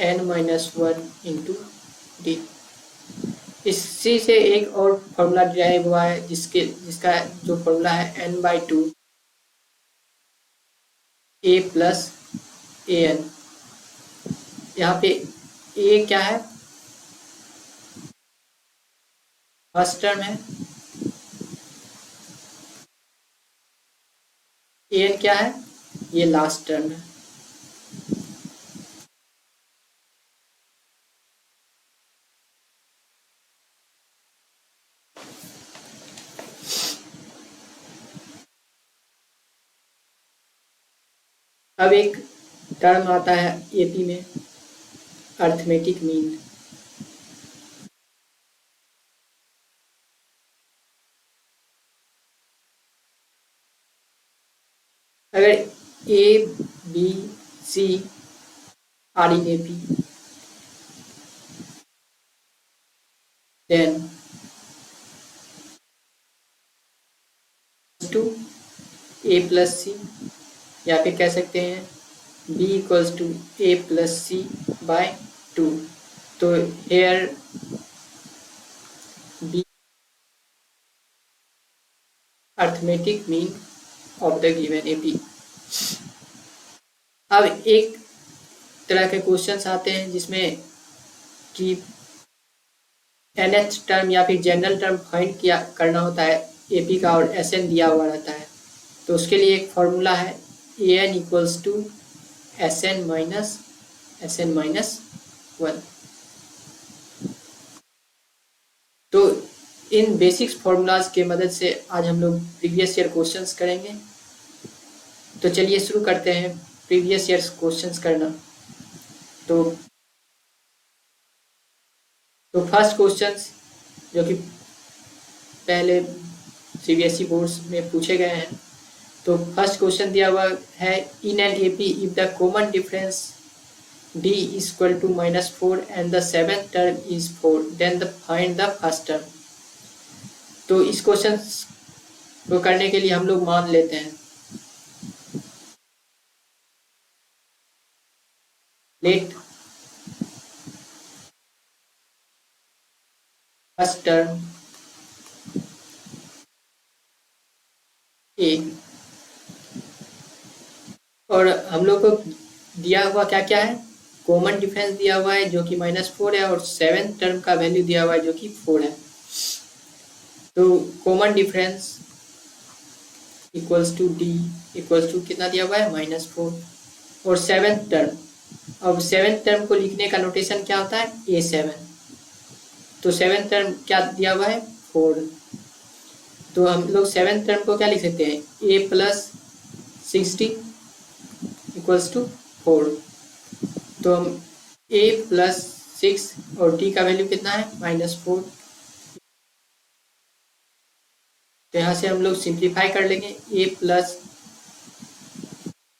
n-1 into D. इसी से एक और फॉर्मूला डिराइव हुआ है जिसका जो फॉर्मूला है n/2 a plus A N. यहाँ पे a क्या है, फर्स्ट टर्म है, ए एन क्या है, ये लास्ट टर्म है। अब एक टर्म आता है एपी में, अर्थमेटिक मीन। अगर a b c are in AP, then two a plus c, या फिर कह सकते हैं b equals to a plus c by 2। तो here b arithmetic mean of the given AP. अब एक तरह के क्वेश्चंस आते हैं जिसमें कि nth टर्म या फिर जनरल टर्म फाइंड किया करना होता है एपी का, और एसएन दिया हुआ रहता है। तो उसके लिए एक फॉर्मूला है a n equals to Sn minus 1। तो इन बेसिक्स फॉर्मूलाज के मदद से आज हम लोग प्रीवियस ईयर क्वेश्चंस करेंगे। तो चलिए शुरू करते हैं प्रीवियस ईयर क्वेश्चंस करना। तो फर्स्ट क्वेश्चंस जो कि पहले सीबीएसई बोर्ड्स में पूछे गए हैं। तो फर्स्ट क्वेश्चन दिया हुआ है in an AP if the common difference d is equal to -4 and the seventh term is 4 then find the first term। तो इस क्वेश्चन को करने के लिए हम लोग मान लेते हैं लेट फर्स्ट टर्म ए, और हम लोग को दिया हुआ क्या क्या है, कॉमन डिफरेंस दिया हुआ है जो कि -4 है, और सेवेंथ टर्म का वैल्यू दिया हुआ है जो कि 4 है। तो common difference equals to d equals to कितना दिया हुआ है, -4, और सेवेंथ टर्म। अब सेवेंथ टर्म को लिखने का नोटेशन क्या होता है, A7। तो सेवेंथ टर्म क्या दिया हुआ है, 4। तो हम लोग सेवेंथ टर्म को क्या लिख सकते हैं, a प्लस 60 इक्वल्स टू 4। तो हम a प्लस 6 और d का वैल्यू कितना है, -4। तो यहाँ से हम लोग सिंप्लीफाई कर लेंगे, a प्लस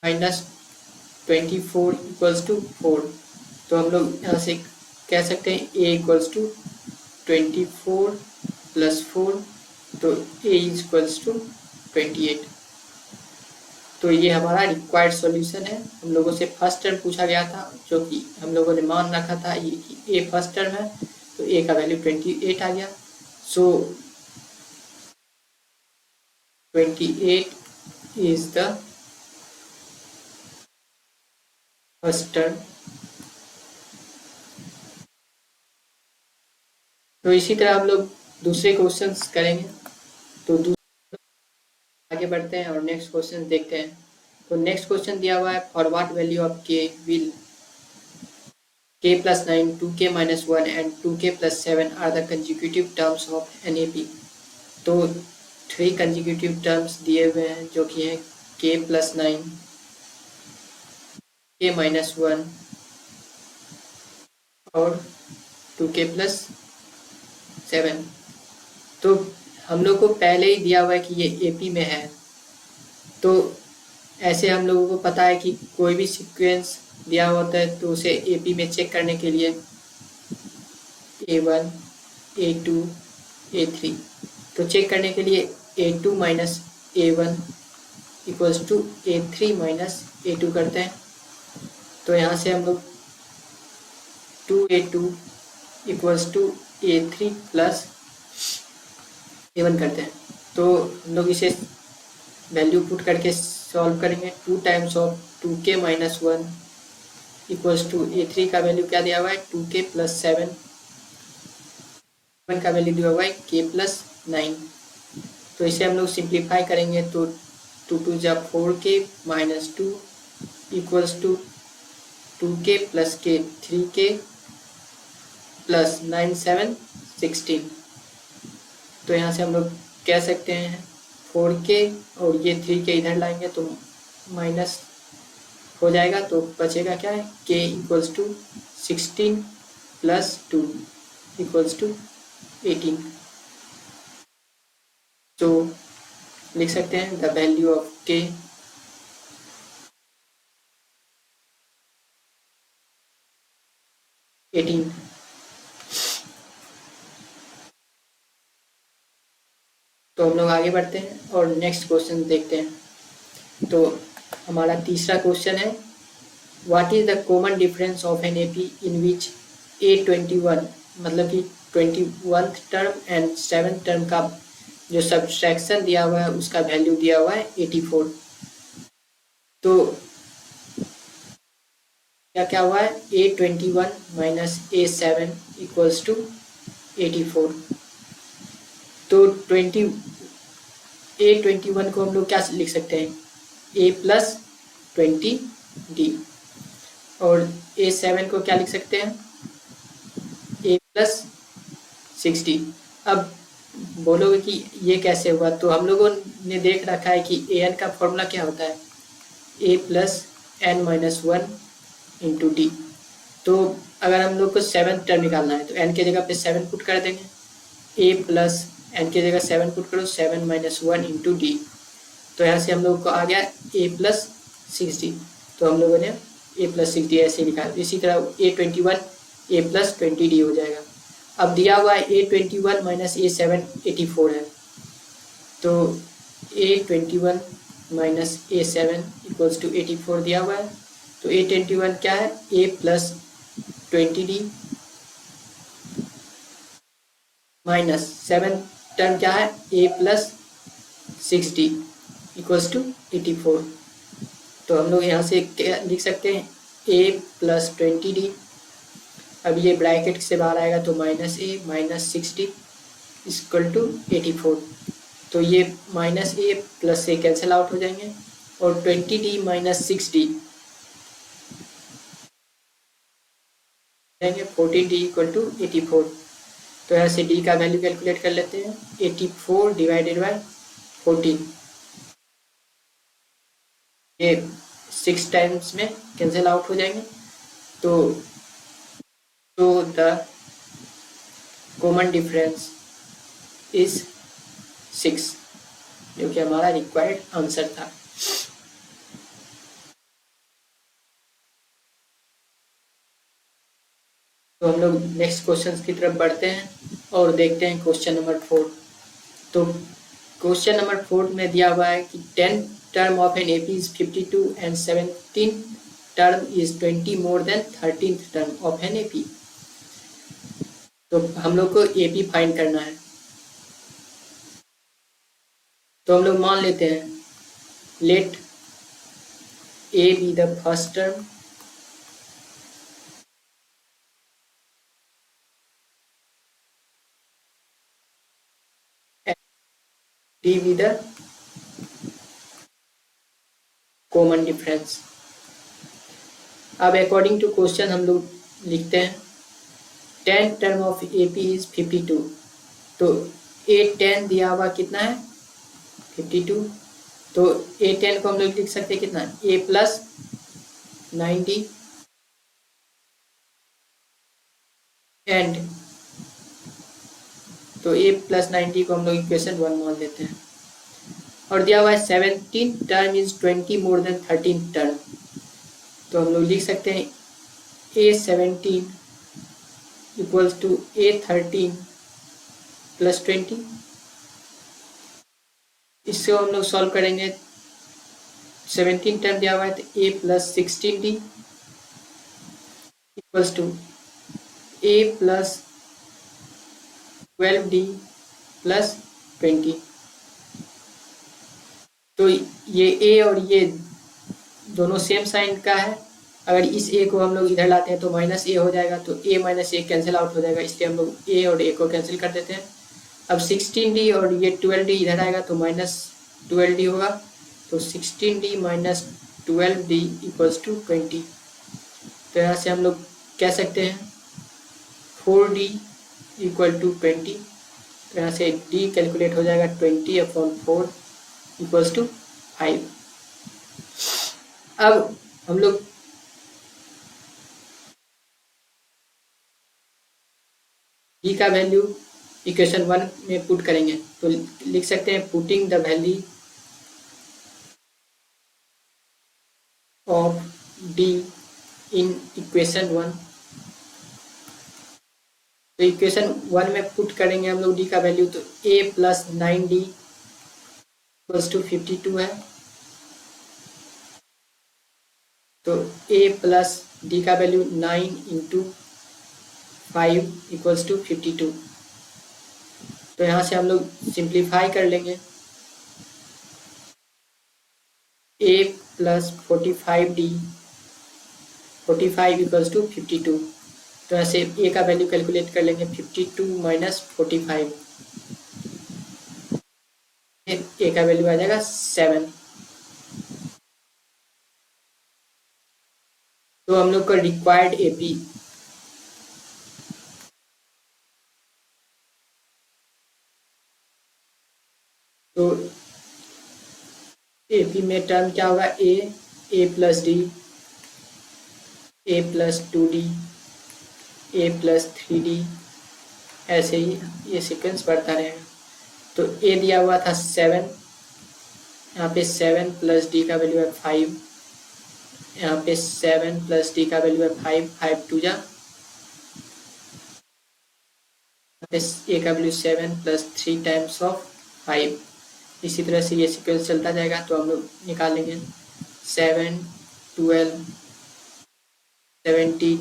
-24 इक्वल्स टू 4। तो हम लोग यहाँ से कह सकते हैं a इक्वल्स टू 24 प्लस 4, तो a इक्वल्स टू 28। तो ये हमारा रिक्वायर्ड सॉल्यूशन है। हम लोगों से फर्स्ट टर्म पूछा गया था जो कि हम लोगों ने मान रखा था ये कि a फर्स्ट टर्म है, तो a का वैल्यू 28 आ गया। सो 28 इज द फर्स्ट टर्म। तो इसी तरह हम लोग दूसरे क्वेश्चंस करेंगे। तो आगे बढ़ते हैं और नेक्स्ट क्वेश्चन देखते हैं। तो नेक्स्ट क्वेश्चन दिया हुआ है for what value of k will k plus 9 2k minus 1 and 2k plus 7 are the consecutive terms of NAP। तो 3 consecutive terms दिए हुए हैं जो कि हैं k plus 9 k minus 1 और 2k plus 7। तो हम लोग को पहले ही दिया हुआ है कि ये एपी में है। तो ऐसे हम लोगों को पता है कि कोई भी सीक्वेंस दिया होता है तो उसे एपी में चेक करने के लिए A1 A2 A3, तो चेक करने के लिए A2 minus A1 equals to A3 minus A2 करते हैं। तो यहाँ से हम लोग 2a2 equals to a3 plus a1 करते हैं। तो हम लोग इसे वैल्यू पुट करके सॉल्व करेंगे। 2 times of 2k minus 1 equals to a3 का वैल्यू क्या दिया हुआ है 2k प्लस 7, a1 का वैल्यू दिया हुआ है k प्लस 9। तो इसे हम लोग सिंप्लीफाई करेंगे तो 2 2 जा 4k minus 2 equals to 2k plus k 3k plus 9 7 16। तो यहाँ से हम लोग कह सकते हैं 4k और ये 3k इधर लाएंगे तो माइनस हो जाएगा, तो बचेगा क्या है k equals to 16 plus 2 equals to 18। तो लिख सकते हैं the value of k eighteen. तो हम लोग आगे बढ़ते हैं और नेक्स्ट क्वेश्चन देखते हैं। तो हमारा तीसरा क्वेश्चन है what is the common difference of an AP in which A21 मतलब कि 21th term and 7th term का जो सब्सट्रैक्शन दिया हुआ है उसका वैल्यू दिया हुआ है 84। तो क्या हुआ है A21 minus A7 equals to 84। तो A21 को हम लोग क्या लिख सकते हैं A प्लस 20D और A7 को क्या लिख सकते हैं A प्लस 60। अब बोलोगे कि ये कैसे हुआ, तो हम लोगों ने देख रखा है कि an का फॉर्मूला क्या होता है a plus n minus 1 into d. तो अगर हम लोग को 7th टर्म निकालना है तो n के जगह पे 7 पुट कर देंगे, a प्लस n के जगह 7 पुट करो 7 माइनस 1 इंटू डी। तो यहाँ से हम लोग को आ गया a प्लस 60। तो हम लोगों ने a प्लस 60 ऐसे लिखा है। इसी तरह A21 a प्लस 20D हो जाएगा। अब दिया हुआ है A21 माइनस A7 84 है, तो A21 minus A7 equals to 84 दिया हुआ है। तो A21 क्या है A plus 20D minus 7 term क्या है A प्लस 60 इक्वल्स टू 84। तो हम लोग यहाँ से लिख सकते हैं A प्लस 20D। अब ये ब्रैकेट से बाहर आएगा तो minus A minus 60 equal to 84। तो ये minus A plus A cancel out हो जाएंगे और 20D माइनस 60 जाएंगे 14D इक्वल टू 84। तो यहाँ से D का वैल्यू कैलकुलेट कर लेते हैं 84 डिवाइडेड बाय 14। ये 6 टाइम्स में कैंसिल आउट हो जाएंगे। तो द कॉमन डिफरेंस इज 6, जो कि हमारा रिक्वायर्ड आंसर था। तो हम लोग नेक्स्ट क्वेश्चन की तरफ बढ़ते हैं और देखते हैं क्वेश्चन नंबर 4। तो क्वेश्चन नंबर 4 में दिया हुआ है कि 10 term of an AP is 52 and 17 term is 20 more than 13th term of an AP. तो हम लोग को एपी फाइंड करना है। तो हम लोग मान लेते हैं let a be the first term d be the common difference. अब अकॉर्डिंग टू क्वेश्चन हम लोग लिखते हैं 10 टर्म ऑफ एपी इज 52। तो A10 दिया हुआ कितना है 52। तो A10 को हम लोग लिख सकते हैं कितना A प्लस 90 एंड तो A प्लस 90 को हम लोग इक्वेशन 1 मान लेते हैं। और दिया हुआ है 17 term is 20 more than 13 term. तो हम लोग लिख सकते हैं A17 equals to A13 plus 20। इससे हम लोग सॉल्व करेंगे 17 टर्म दिया हुआ है तो A plus 16D equals to a plus 12d plus 20। तो ये a और ये दोनों सेम साइन का है। अगर इस a को हम लोग इधर लाते हैं तो माइनस a हो जाएगा, तो a minus a cancel out हो जाएगा, इसलिए हम लोग a और a को कैंसिल कर देते हैं। अब 16d और ये 12d इधर आएगा तो माइनस 12d होगा, तो 16d minus 12d equals to 20। तो यहाँ से हम लोग कह सकते हैं 4d इक्वल टू 20। तो यहाँ से d कैलकुलेट हो जाएगा 20/4 इक्वल्स टू 5। अब हम लोग d का वैल्यू इक्वेशन 1 में पुट करेंगे, तो लिख सकते हैं putting the value of d in equation 1। तो इक्वेशन 1 में पुट करेंगे हम लोग d का वैल्यू, तो a plus 9d equals to 52 है। तो a प्लस d का वैल्यू 9 इंटू 5 इक्वल्स टू 52। तो यहाँ से हम लोग सिंप्लीफाई कर लेंगे, a plus 45d 45 equals to 52। तो ऐसे a का वैल्यू कैलकुलेट कर लेंगे 52 माइनस 45, a का वैल्यू आ जाएगा 7। तो हम लोग का रिक्वायर्ड AP तो AP में टर्म क्या होगा, a प्लस d, a plus 2d, a plus 3d, ऐसे ही ये सीक्वेंस बढ़ता रहेगा। तो a दिया हुआ था 7, यहाँ पे 7 प्लस d का वैल्यू है 5, यहाँ पे 7 प्लस d का वैल्यू है 5, 5 टू जा, a का वैल्यू 7 प्लस 3 टाइम्स ऑफ 5। इसी तरह से ये सीक्वेंस चलता जाएगा, तो हम लोग निकालेंगे 7 12 17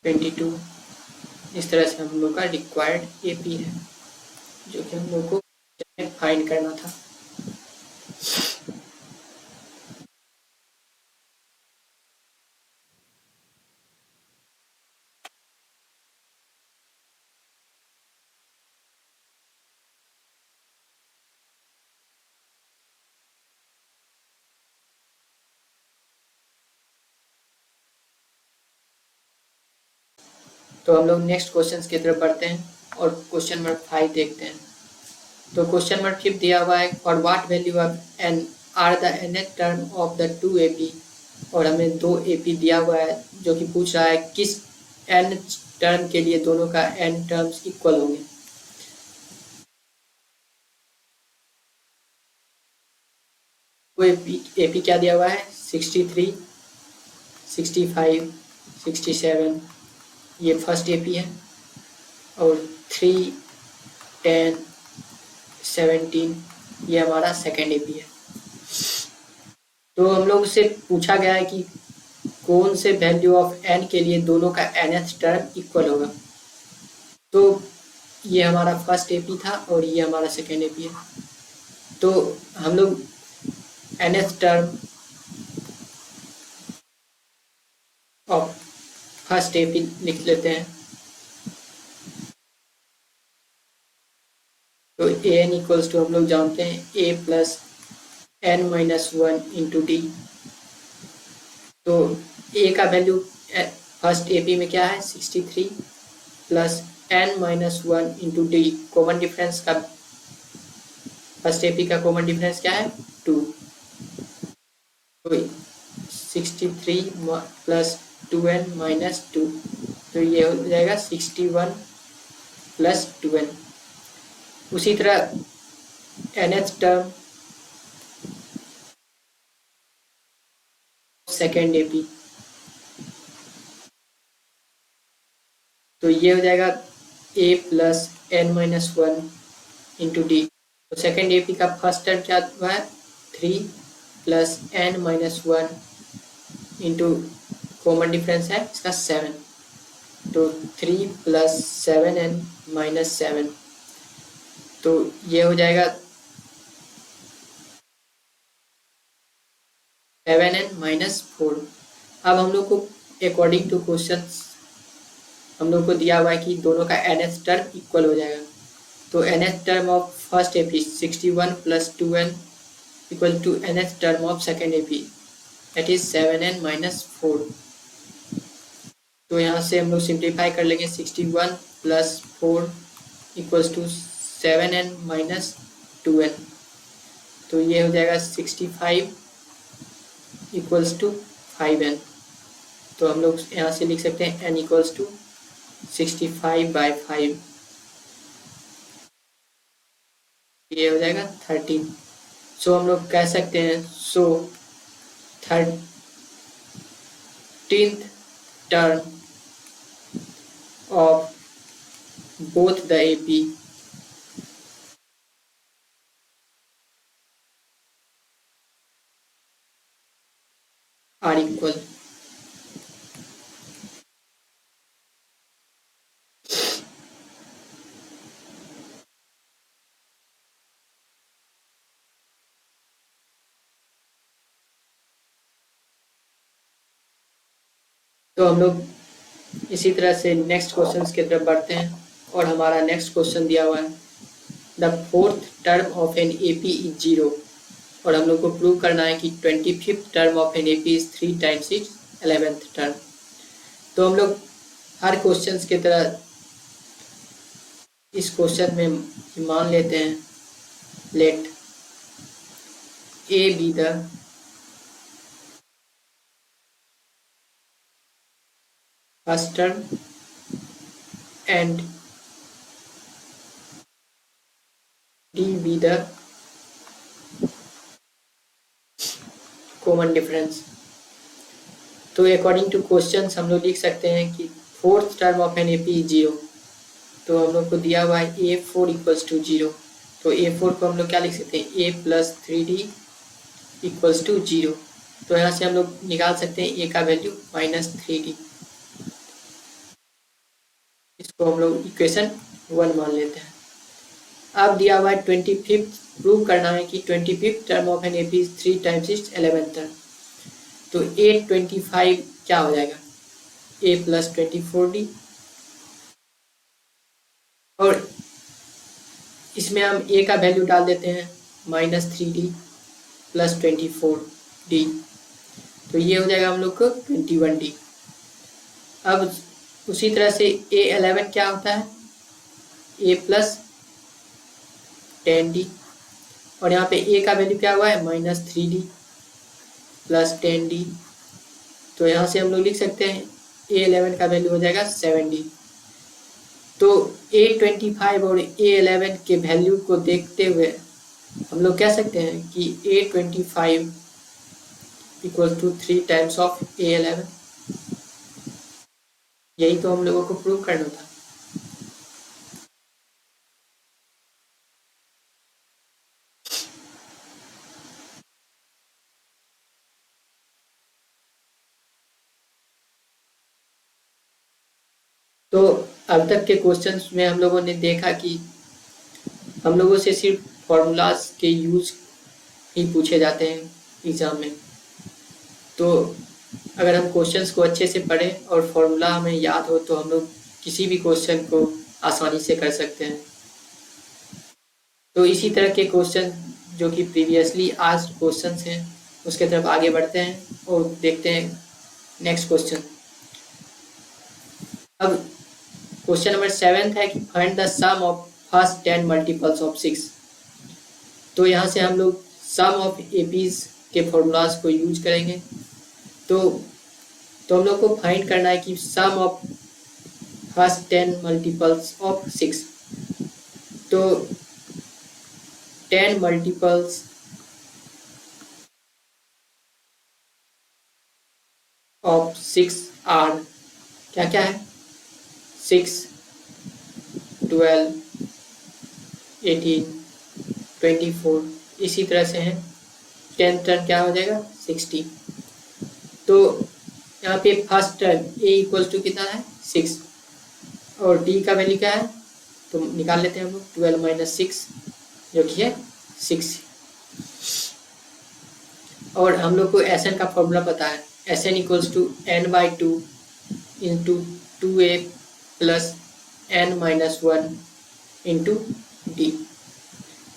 22। इस तरह से हम लोग का रिक्वायर्ड AP है, जो कि हम लोग को फाइंड करना था। तो हम लोग नेक्स्ट क्वेश्चन की तरफ बढ़ते हैं और क्वेश्चन नंबर 5 देखते हैं। तो क्वेश्चन नंबर 5 दिया हुआ है, for what value of n are the nth term of the 2 AP। और हमें 2 AP दिया हुआ है, जो कि पूछ रहा है किस n टर्म के लिए दोनों का n टर्म्स इक्वल होंगे। वो AP क्या दिया हुआ है, 63 65 67, ये फर्स्ट AP है, और 3 10 17 ये हमारा सेकेंड AP है। तो हम लोग से पूछा गया है कि कौन से वैल्यू ऑफ n के लिए दोनों का nth टर्म इक्वल होगा। तो ये हमारा फर्स्ट AP था और ये हमारा सेकेंड AP है। तो हम लोग nth term of first AP लिख लेते हैं। तो an इक्वल्स टू हम लोग जानते हैं a plus n minus 1 into d. तो a का वैल्यू फर्स्ट AP में क्या है, 63 plus n minus 1 into D. Common difference का फर्स्ट AP का कॉमन डिफरेंस क्या है, 2। तो 63 प्लस 2n माइनस 2, तो ये हो जाएगा 61 प्लस 2n। उसी तरह nth टर्म सेकेंड AP, तो ये हो जाएगा a plus n minus 1 into d. तो सेकेंड एपी का फर्स्ट टर्म क्या हुआ है 3 plus n minus 1 into common difference है इसका 7, तो 3 प्लस 7n माइनस 7, तो ये हो जाएगा 7n माइनस 4। अब हम लोग को अकॉर्डिंग टू क्वेश्चन हम लोग को दिया हुआ है कि दोनों का nth टर्म इक्वल हो जाएगा, तो nth term of first AP 61 plus 2n equal to nth term of second AP that is 7n minus 4। तो यहाँ से हम लोग सिंप्लीफाई कर लेंगे 61 plus 4 equals to 7n minus 2n, तो ये हो जाएगा 65 इक्वल्स टू 5n। तो हम लोग यहाँ से लिख सकते हैं n इक्वल्स टू 65/5, ये हो जाएगा 13। सो हम लोग कह सकते हैं 13th term of both the AP are equal। तो हम लोग इसी तरह से नेक्स्ट क्वेश्चंस की तरफ बढ़ते हैं और हमारा नेक्स्ट क्वेश्चन दिया हुआ है the fourth term of an AP is 0, और हम लोग को प्रूव करना है कि 25th term of an AP is 3 times it's 11th term. तो हम लोग हर क्वेश्चंस की तरह इस क्वेश्चन में मान लेते हैं let a be the first term and d be the common difference। तो अकॉर्डिंग टू क्वेश्चंस हम लोग लिख सकते हैं कि fourth term of an AP 0, तो हम लोग को दिया हुआ है a4 इक्वल्स टू 0, तो a4 को हम लोग क्या लिख सकते हैं a plus 3d equals to 0, तो यहाँ से हम लोग निकाल सकते हैं a का वैल्यू -3d, इसको हम लोग इक्वेशन 1 मान लेते हैं। अब दिया हुआ है 25th, प्रूव करना है कि 25th term of an AP 3 times it's 11th term, तो a25 क्या हो जाएगा a प्लस 24d, और इसमें हम a का वैल्यू डाल देते हैं -3d प्लस 24d, तो ये हो जाएगा हम लोग को 21d। अब उसी तरह से a11 क्या होता है a प्लस 10d, और यहाँ पे a का वैल्यू क्या हुआ है -3d प्लस 10d, तो यहाँ से हम लोग लिख सकते हैं a11 का वैल्यू हो जाएगा 7d। तो a25 और a11 के वैल्यू को देखते हुए हम लोग कह सकते हैं कि a25 equal to 3 times of a11, यही तो हम लोगों को प्रूव करना था। तो अब तक के क्वेश्चंस में हम लोगों ने देखा कि हम लोगों से सिर्फ फॉर्मूलाज के यूज ही पूछे जाते हैं एग्जाम में, तो अगर हम क्वेश्चंस को अच्छे से पढ़ें और फॉर्मूला हमें याद हो तो हम लोग किसी भी क्वेश्चन को आसानी से कर सकते हैं। तो इसी तरह के क्वेश्चन जो कि प्रीवियसली आस्क्ड क्वेश्चंस हैं उसके तरफ आगे बढ़ते हैं और देखते हैं नेक्स्ट क्वेश्चन। अब क्वेश्चन नंबर 7 है कि find the sum of first 10 multiples of 6। तो यहाँ से हम लोग सम ऑफ एपीज के फॉर्मूलाज को यूज करेंगे। तो हम लोग को फाइंड करना है कि sum of first 10 multiples of 6। तो 10 मल्टीपल्स ऑफ 6 आर क्या क्या है 6, 12, 18, 24, इसी तरह से है 10th टर्म क्या हो जाएगा 60। तो यहाँ पे first term a equals to कितना है 6 और d का वैल्यू क्या है तो निकाल लेते हैं हम लोग 12 माइनस 6 जो कि है 6। और हम लोग को Sn का फॉर्मूला पता है Sn equals to n/2 into 2a plus n minus 1 into d.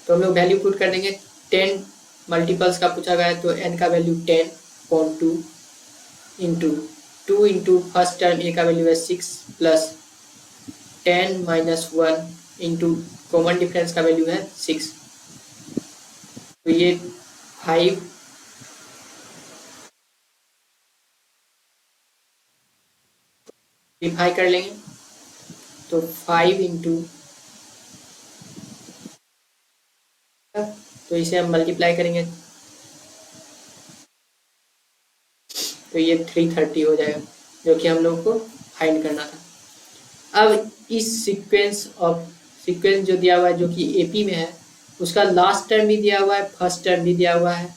तो हम लोग वैल्यू पुट कर देंगे 10 मल्टीपल्स का पूछा गया है तो n का value 10/2 into 2 into first term a का वैल्यू है 6 plus 10 minus 1 into common difference का वैल्यू है 6। तो ये 5 डिवाइड कर लेंगे तो 5 इंटू तो इसे हम मल्टीप्लाई करेंगे तो ये 330 हो जाएगा जो कि हम लोगों को फाइंड करना था। अब इस सीक्वेंस जो दिया हुआ है जो कि एपी में है उसका लास्ट टर्म भी दिया हुआ है फर्स्ट टर्म भी दिया हुआ है।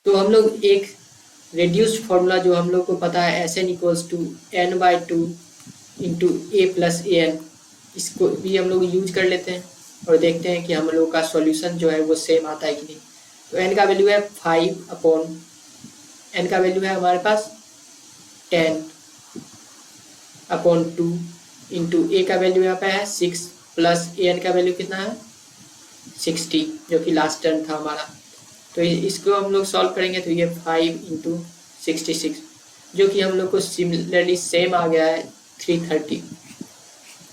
तो हम लोग एक रेड्यूस्ड फॉर्मूला जो हम लोग को पता है Sn equals to n/2 into a plus an, इसको भी हम लोग यूज कर लेते हैं और देखते हैं कि हम लोग का सॉल्यूशन जो है वो सेम आता है कि नहीं। तो n का वैल्यू है 5 अपॉन n का वैल्यू है हमारे पास 10 अपॉन 2 इंटू a का वैल्यू यहाँ पे है 6 प्लस an का वैल्यू कितना है 60 जो कि लास्ट टर्म था हमारा। तो इसको हम लोग सॉल्व करेंगे तो ये 5 इंटू 66 जो कि हम लोग को सिमिलरली सेम आ गया है 330।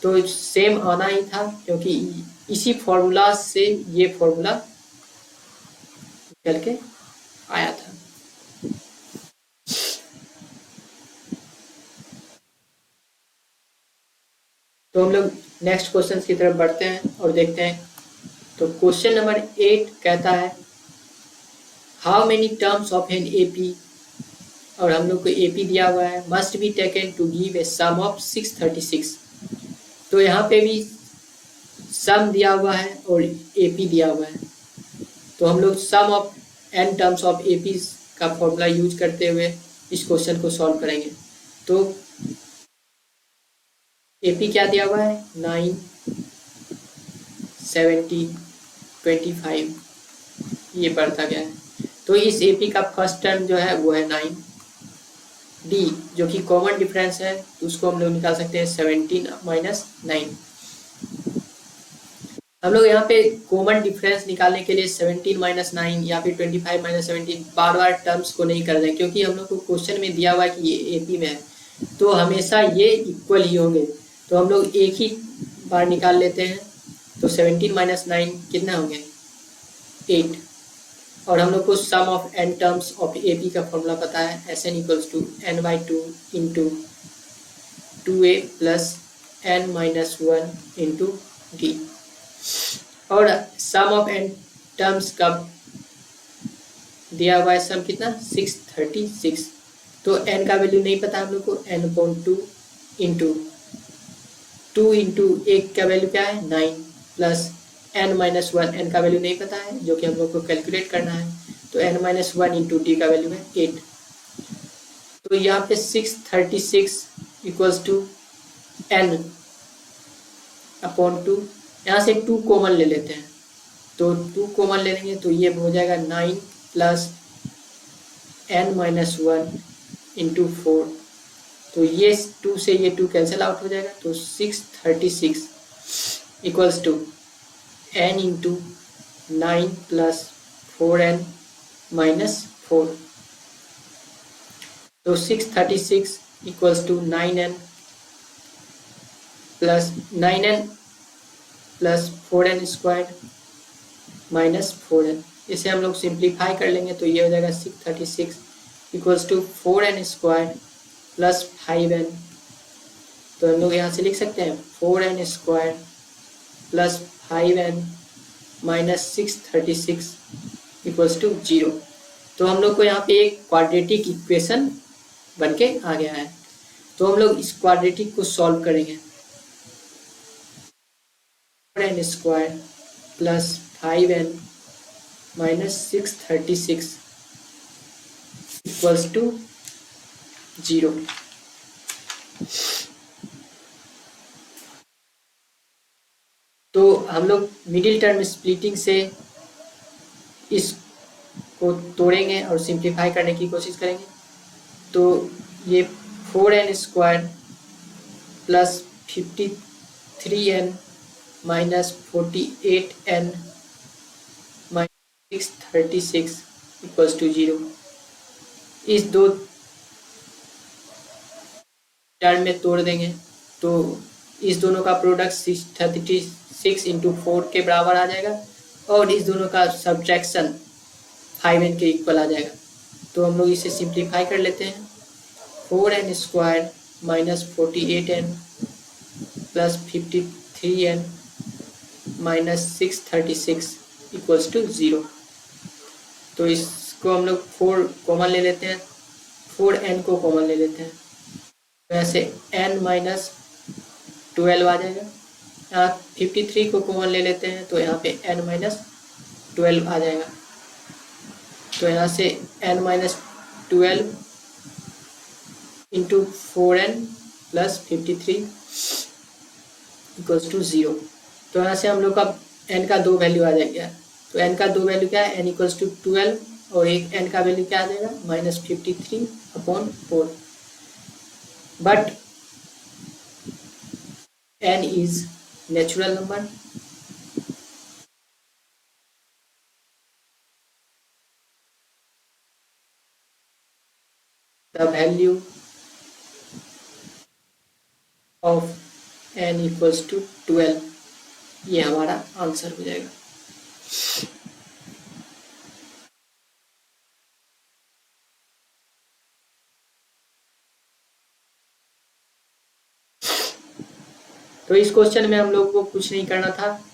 तो सेम आना ही था क्योंकि इसी फॉर्मूला से ये फॉर्मूला निकल के आया था। तो हम लोग नेक्स्ट क्वेश्चन की तरफ बढ़ते हैं और देखते हैं। तो क्वेश्चन नंबर 8 कहता है how many terms of an AP, और हम लोग को एपी दिया हुआ है must be taken to give a sum of 636। तो यहाँ पे भी सम दिया हुआ है और एपी दिया हुआ है। तो हम लोग sum of n terms of AP का फॉर्मूला यूज करते हुए इस क्वेश्चन को सॉल्व करेंगे। तो एपी क्या दिया हुआ है 9, 17, 25 ये बढ़ता गया है। तो इस एपी का फर्स्ट टर्म जो है वो है 9, डी जो कि कॉमन डिफरेंस है तो उसको हम लोग निकाल सकते हैं 17 माइनस 9। हम लोग यहाँ पे कॉमन डिफरेंस निकालने के लिए 17 माइनस 9 या फिर 25 माइनस 17 बार बार टर्म्स को नहीं कर रहे क्योंकि हम लोग को क्वेश्चन में दिया हुआ है कि ये एपी में है तो हमेशा ये इक्वल ही होंगे। तो हम लोग एक ही बार निकाल लेते हैं। तो 17 माइनस 9 कितना होंगे 8। और हम लोग को sum of n terms of AP का फॉर्मूला पता है Sn equals to n/2 into 2a plus n minus 1 into d. और सम ऑफ एन टर्म्स का दिया हुआ है सम कितना 636। तो n का वैल्यू नहीं पता हम लोग को n/2 इंटू 2 इंटू 1 का वैल्यू क्या है 9 प्लस n माइनस 1 n का वैल्यू नहीं पता है जो कि हम लोग को कैलकुलेट करना है। तो n माइनस 1 इंटू डी का वैल्यू है 8। तो यहाँ पे 636 इक्वल्स टू n अपॉन 2, यहाँ से 2 कॉमन ले लेते हैं। तो 2 कॉमन ले लेंगे तो ये हो जाएगा 9 प्लस n माइनस 1 इंटू 4। तो ये 2 से ये 2 कैंसिल आउट हो जाएगा। तो 636 equals to n into 9 plus 4n minus 4। तो 636 equals to 9n plus 4n square minus 4n। इसे हम लोग सिंप्लीफाई कर लेंगे तो ये हो जाएगा 636 equals to 4n square plus 5n। तो हम लोग यहाँ से लिख सकते हैं 4n square plus 5n minus 636 equals to 0। तो हम लोग को यहाँ पे एक क्वाड्रेटिक इक्वेशन बन के आ गया है। तो हम लोग इस क्वाड्रेटिक को सॉल्व करेंगे। 4n square plus 5n minus 636 equals to 0। तो हम लोग मिडिल टर्म स्प्लिटिंग से इसको तोड़ेंगे और सिंप्लीफाई करने की कोशिश करेंगे। तो ये 4n² plus 53n minus 48n minus 636 equals to 0। इस दो टर्म में तोड़ देंगे तो इस दोनों का प्रोडक्ट 636 इंटू 4 के बराबर आ जाएगा और इस दोनों का सब्ट्रैक्शन 5n के इक्वल आ जाएगा। तो हम लोग इसे सिंप्लीफाई कर लेते हैं। 4n² minus 48n plus 53n minus 636 equals to 0। तो इसको हम लोग 4 कॉमन ले लेते हैं, 4n को कॉमन ले लेते हैं, तो ऐसे n माइनस 12 आ जाएगा। यहाँ 53 को कॉमन ले लेते हैं तो यहाँ पे n माइनस 12 आ जाएगा। तो यहाँ से n minus 12 into 4n plus 53 equals to 0। तो यहाँ से हम लोग का n का 2 वैल्यू आ जाएगा। तो n का 2 वैल्यू क्या है, n इक्वल्स टू 12 और एक n का वैल्यू क्या आ जाएगा -53/4। But n is natural number the value of n equals to 12। ये हमारा आंसर हो जाएगा। तो इस क्वेश्चन में हम लोग को कुछ नहीं करना था,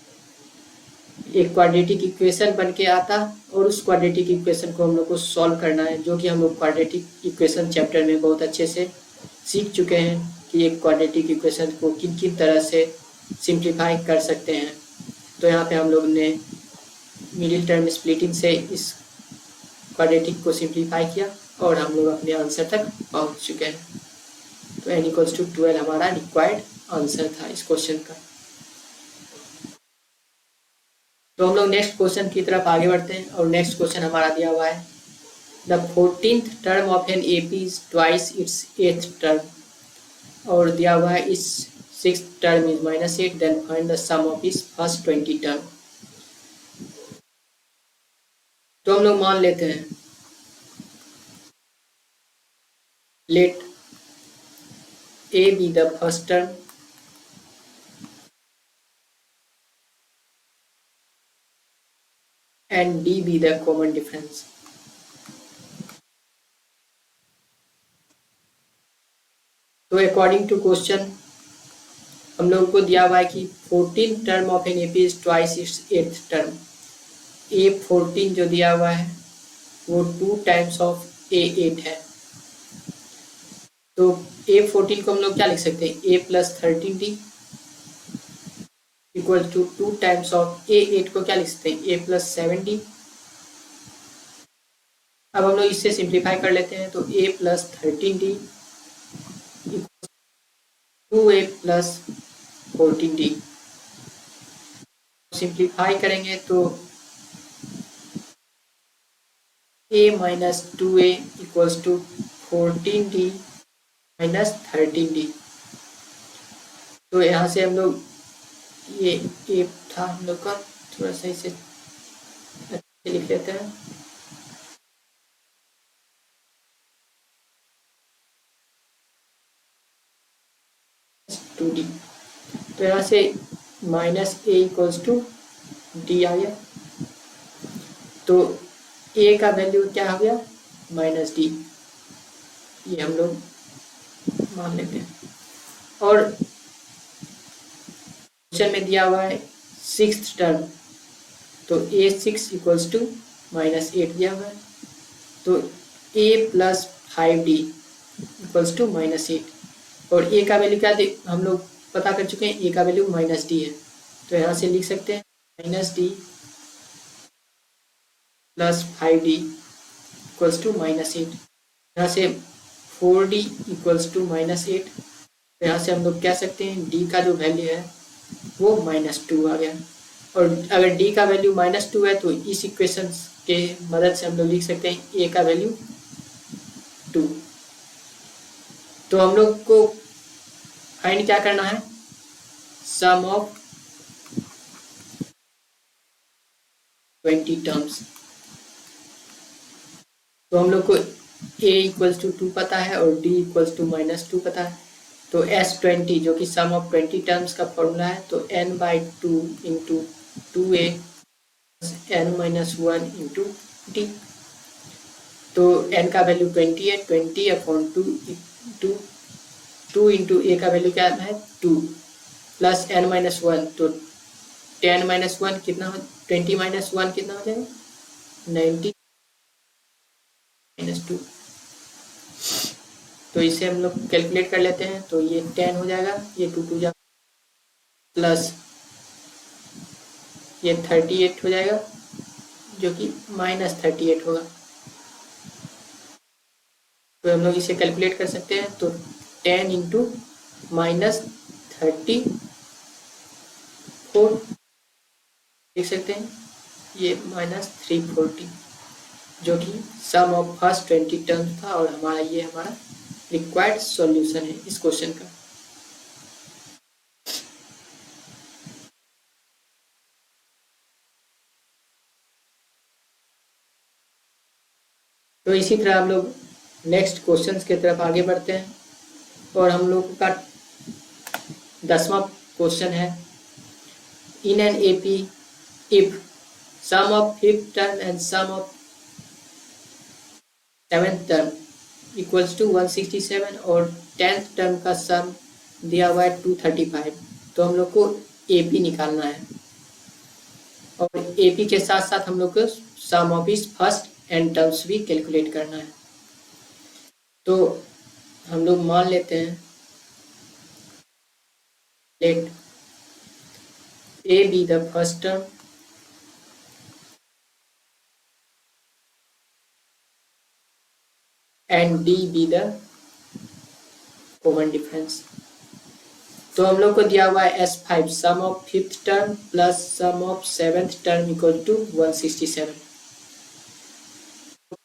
एक क्वाड्रेटिक इक्वेशन बन के आता और उस क्वाड्रेटिक इक्वेशन को हम लोग को सॉल्व करना है, जो कि हम लोग क्वाड्रेटिक इक्वेशन चैप्टर में बहुत अच्छे से सीख चुके हैं कि एक क्वाड्रेटिक इक्वेशन को किन किन तरह से सिंप्लीफाई कर सकते हैं। तो यहाँ पे हम लोग ने मिडिल टर्म स्प्लिटिंग से इस क्वाड्रेटिक को सिंप्लीफाई किया और हम लोग अपने आंसर तक पहुँच चुके हैं। तो n इक्वल्स टू 12 हमारा रिक्वायर्ड आंसर था इस क्वेश्चन का। तो हम लोग नेक्स्ट क्वेश्चन की तरफ आगे बढ़ते हैं और नेक्स्ट क्वेश्चन हमारा दिया हुआ है the 14th term of an AP is twice its 8th term, और दिया हुआ है इस 6th term is -8, then find the sum of इस फर्स्ट 20 टर्म। तो हम लोग मान लेते हैं let A be the first term and D be the common difference। तो अकॉर्डिंग टू क्वेश्चन हम लोगों को दिया हुआ है कि 14 term of an AP is twice its 8th term. A14 जो दिया हुआ है वो 2 टाइम्स ऑफ A8 है। तो A14 को हम लोग क्या लिख सकते हैं, A plus 13D equal to 2 times of A8 को क्या लिख सकते हैं, A प्लस 7D। अब हम लोग इससे सिंप्लीफाई कर लेते हैं। तो A plus 13D 2A plus 14D simplify करेंगे तो A minus 2A equals to 14D minus 13D। तो यहाँ से हम लोग ये A था हम लोग का, थोड़ा सा इसे अच्छे लिख लेते हैं। -2D, तो यहाँ से -A इक्वल्स टू D आ गया। तो A का वैल्यू क्या हो गया, -D, ये हम लोग मान लेते हैं। और क्वेश्चन में दिया हुआ है 6th टर्म, तो A6 इक्वल्स टू -8 दिया हुआ है। तो A plus 5D equals to -8 और A का वैल्यू क्या हम लोग पता कर चुके हैं, A का वैल्यू -D है। तो यहाँ से लिख सकते हैं -d plus 5d equals to -8। यहाँ से 4d इक्वल्स टू -8। तो यहाँ से हम लोग कह सकते हैं d का जो वैल्यू है वो -2 आ गया। और अगर d का वैल्यू -2 है तो इस इक्वेशन के मदद से हम लोग लिख सकते हैं a का वैल्यू 2। तो हम लोग को फाइंड क्या करना है, सम ऑफ 20 टर्म्स। तो हम लोग को a इक्वल्स टू 2 पता है और d इक्वल्स टू -2 पता है। तो S20 जो कि सम ऑफ 20 टर्म्स का फॉर्मूला है, तो n/2 into 2a n-1 into d। तो n का वैल्यू 20 है, 20/2 2 इंटू a का वैल्यू क्या है 2 प्लस n-1 तो 10-1 कितना हो, 20-1 कितना हो जाएगा 90 -2। तो इसे हम लोग कैलकुलेट कर लेते हैं। तो ये 10 हो जाएगा, ये 2 जाएगा, प्लस ये 38 हो जाएगा जो कि -38 होगा। तो हम लोग इसे कैलकुलेट कर सकते हैं। तो 10 इंटू -34 देख सकते हैं, ये -340 जो कि सम ऑफ फर्स्ट 20 टर्म्स था। और हमारा ये हमारा रिक्वायर्ड सॉल्यूशन है इस क्वेश्चन का। तो इसी तरह हम लोग नेक्स्ट क्वेश्चंस की तरफ आगे बढ़ते हैं। और हम लोग का 10वां क्वेश्चन है, in an AP if sum of 5th term and sum of 7th term equals to 167 और 10th टर्म का सम दिया हुआ है 235। तो हम लोग को एपी निकालना है और एपी के साथ साथ हम लोग को सम ऑफ इस फर्स्ट एंड टर्म्स भी कैलकुलेट करना है। तो हम लोग मान लेते हैं let a be the first term and d be the common difference. तो हम लोग को दिया हुआ है S5 sum of 5th term plus sum of 7th term equal to 167।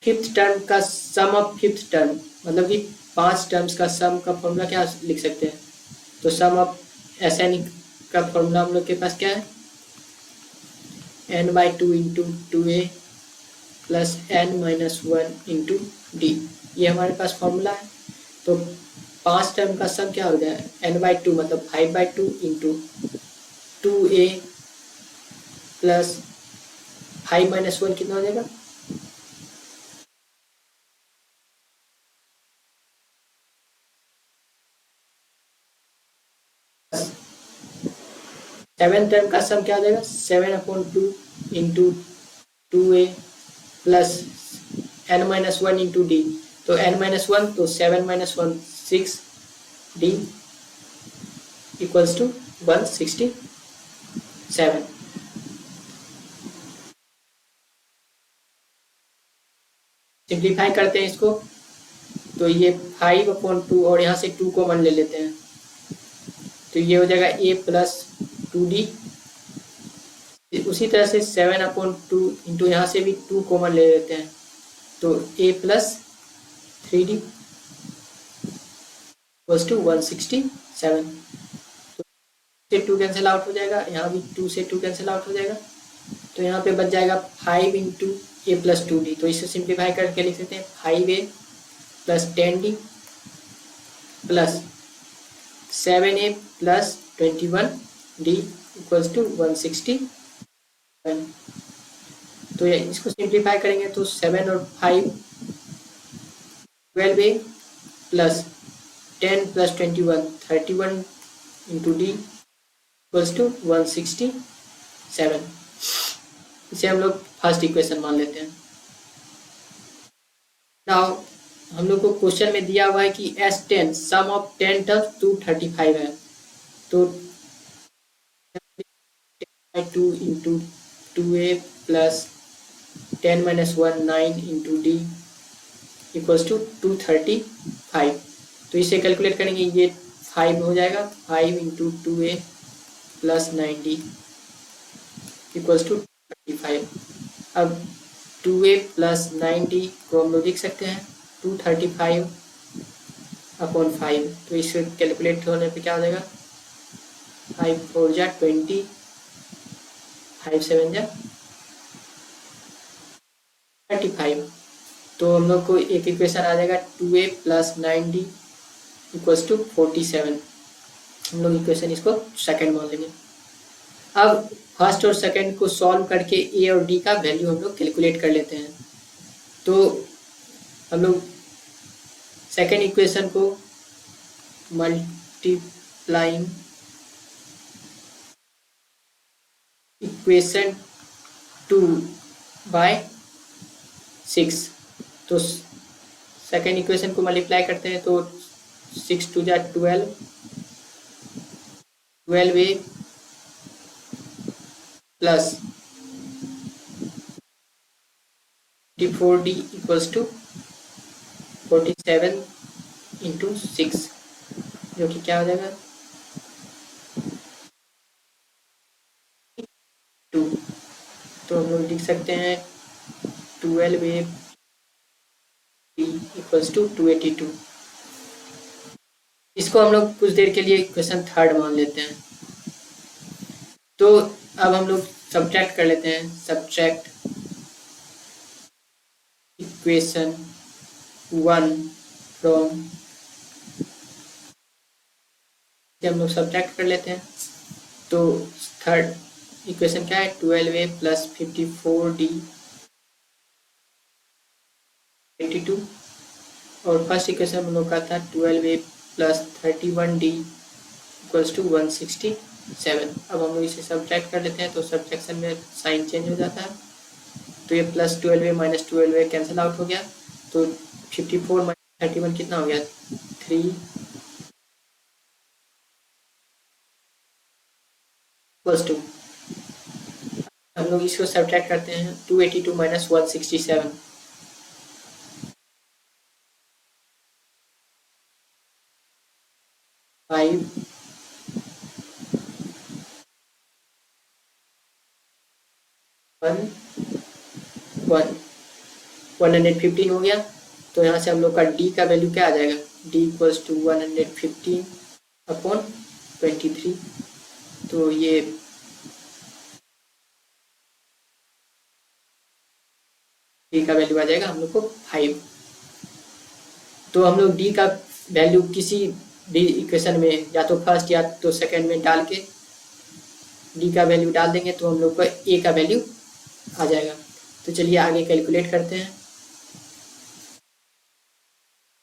5th term का सम ऑफ 5th टर्म मतलब कि 5 टर्म्स का सम का फॉर्मूला क्या लिख सकते हैं। तो सम ऑफ SN का फॉर्मूला हम लोग के पास क्या है, n/2 into 2a plus n-1 into d। ये हमारे पास फॉर्मूला है। तो 5 टर्म का सम क्या हो जाए n/2 मतलब 5/2 इंटू 2a प्लस 5-1 कितना हो जाएगा 7 टर्म का सम क्या हो जाएगा 7/2 into 2a plus n-1 into d। तो n-1 तो 7-1 6d इक्वल्स टू 167। सिंप्लीफाई करते हैं इसको। तो ये 5/2 और यहाँ से 2 कॉमन ले लेते हैं। तो ये हो जाएगा a प्लस 2d। उसी तरह से 7/2 इंटू यहाँ से भी 2 कॉमन ले लेते हैं। तो a plus 3d equals to 167। से 2 कैंसिल आउट हो जाएगा, यहाँ भी 2 से 2 कैंसिल आउट हो जाएगा। तो यहाँ पे बच जाएगा 5 इंटू a प्लस 2d। तो इसे सिंप्लीफाई करके लिख सकते हैं 5a plus 10d plus 7a plus 21d equals to 167। तो ये इसको सिंप्लीफाई करेंगे तो 7 और 5 12a plus 10 plus 21 31 into d equals to 167। इसे हम लोग फर्स्ट इक्वेशन मान लेते हैं। नाउ हम लोग को क्वेश्चन में दिया हुआ है कि S10 सम ऑफ 10 टर्म्स 235 है। तो 2 into 2a plus 10 minus 1 9 into d equals to 235। तो इसे कैलकुलेट करेंगे, ये 5 हो जाएगा, 5 into 2a plus 9d equals to 35। अब 2a प्लस 9d को हम लोग लिख सकते हैं 235 अपॉन 5। तो इसे कैलकुलेट होने पे क्या हो जाएगा, 5 4 जा 20, 5 7 जा 35। तो हम लोग को एक इक्वेशन आ जाएगा 2a plus 9d equals to 47। हम लोग इक्वेशन इसको सेकंड मान लेंगे। अब फर्स्ट और सेकंड को सॉल्व करके ए और डी का वैल्यू हम लोग कैलकुलेट कर लेते हैं। तो हम लोग सेकंड इक्वेशन को मल्टीप्लाइंग इक्वेशन 2 बाय 6, तो सेकंड इक्वेशन को मल्टीप्लाई करते हैं तो 6 2 जा 12, 12a plus 4d equals to 47 into 6, जो कि क्या हो जाएगा 2। तो हम लोग लिख सकते हैं 12a इक्वल्स टू 282। इसको हम लोग कुछ देर के लिए इक्वेशन थर्ड मान लेते हैं। तो अब हम लोग सब्ट्रैक्ट कर लेते हैं, सब्ट्रैक्ट इक्वेशन 1 फ्रॉम, हम लोग सब्ट्रैक्ट कर लेते हैं। तो थर्ड इक्वेशन क्या है, 12a प्लस 54d 82, और फर्स्ट इक्वेशन हम लोग का था 12a plus 31d equals to 167। अब हम लोग इसे सब्ट्रैक्ट कर लेते हैं, तो सब्ट्रैक्शन में साइन चेंज हो जाता है। तो ये plus 12a minus 12a cancel out हो गया, तो 54 माइनस 31 कितना हो गया 3 इक्वल्स टू, हम लोग इसको सब्ट्रैक्ट करते हैं 282 माइनस 167, 5 1 1 115 हो गया। तो यहाँ से हम लोग का d का वैल्यू क्या आ जाएगा, d इक्वल्स टू 115 अपॉन 23। तो ये d का वैल्यू आ जाएगा हम लोग को 5। तो हम लोग d का वैल्यू किसी भी इक्वेशन में या तो फर्स्ट या तो सेकंड में डाल के d का वैल्यू डाल देंगे तो हम लोग को a का वैल्यू आ जाएगा। तो चलिए आगे कैलकुलेट करते हैं।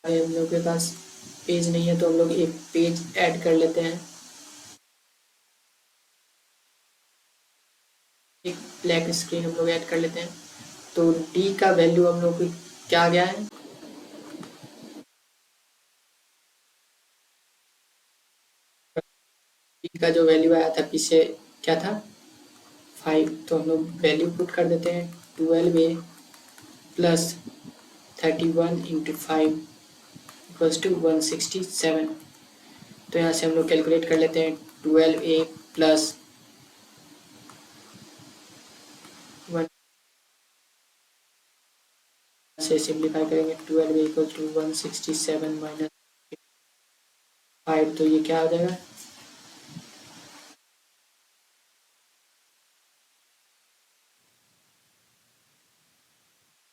हम लोग के पास पेज नहीं है तो हम लोग एक पेज ऐड कर लेते हैं, एक ब्लैक स्क्रीन हम लोग ऐड कर लेते हैं। तो d का वैल्यू हम लोग को क्या आ गया है, d का जो वैल्यू आया था पीछे क्या था 5। तो हम लोग वैल्यू पुट कर देते हैं 12a plus 31 into 5 equals to 167। तो यहाँ से हम लोग कैलकुलेट कर लेते हैं 12a प्लस 1 से सिंप्लीफाई करेंगे 12a इक्वल्स टू 167 माइनस 5। तो ये क्या हो जाएगा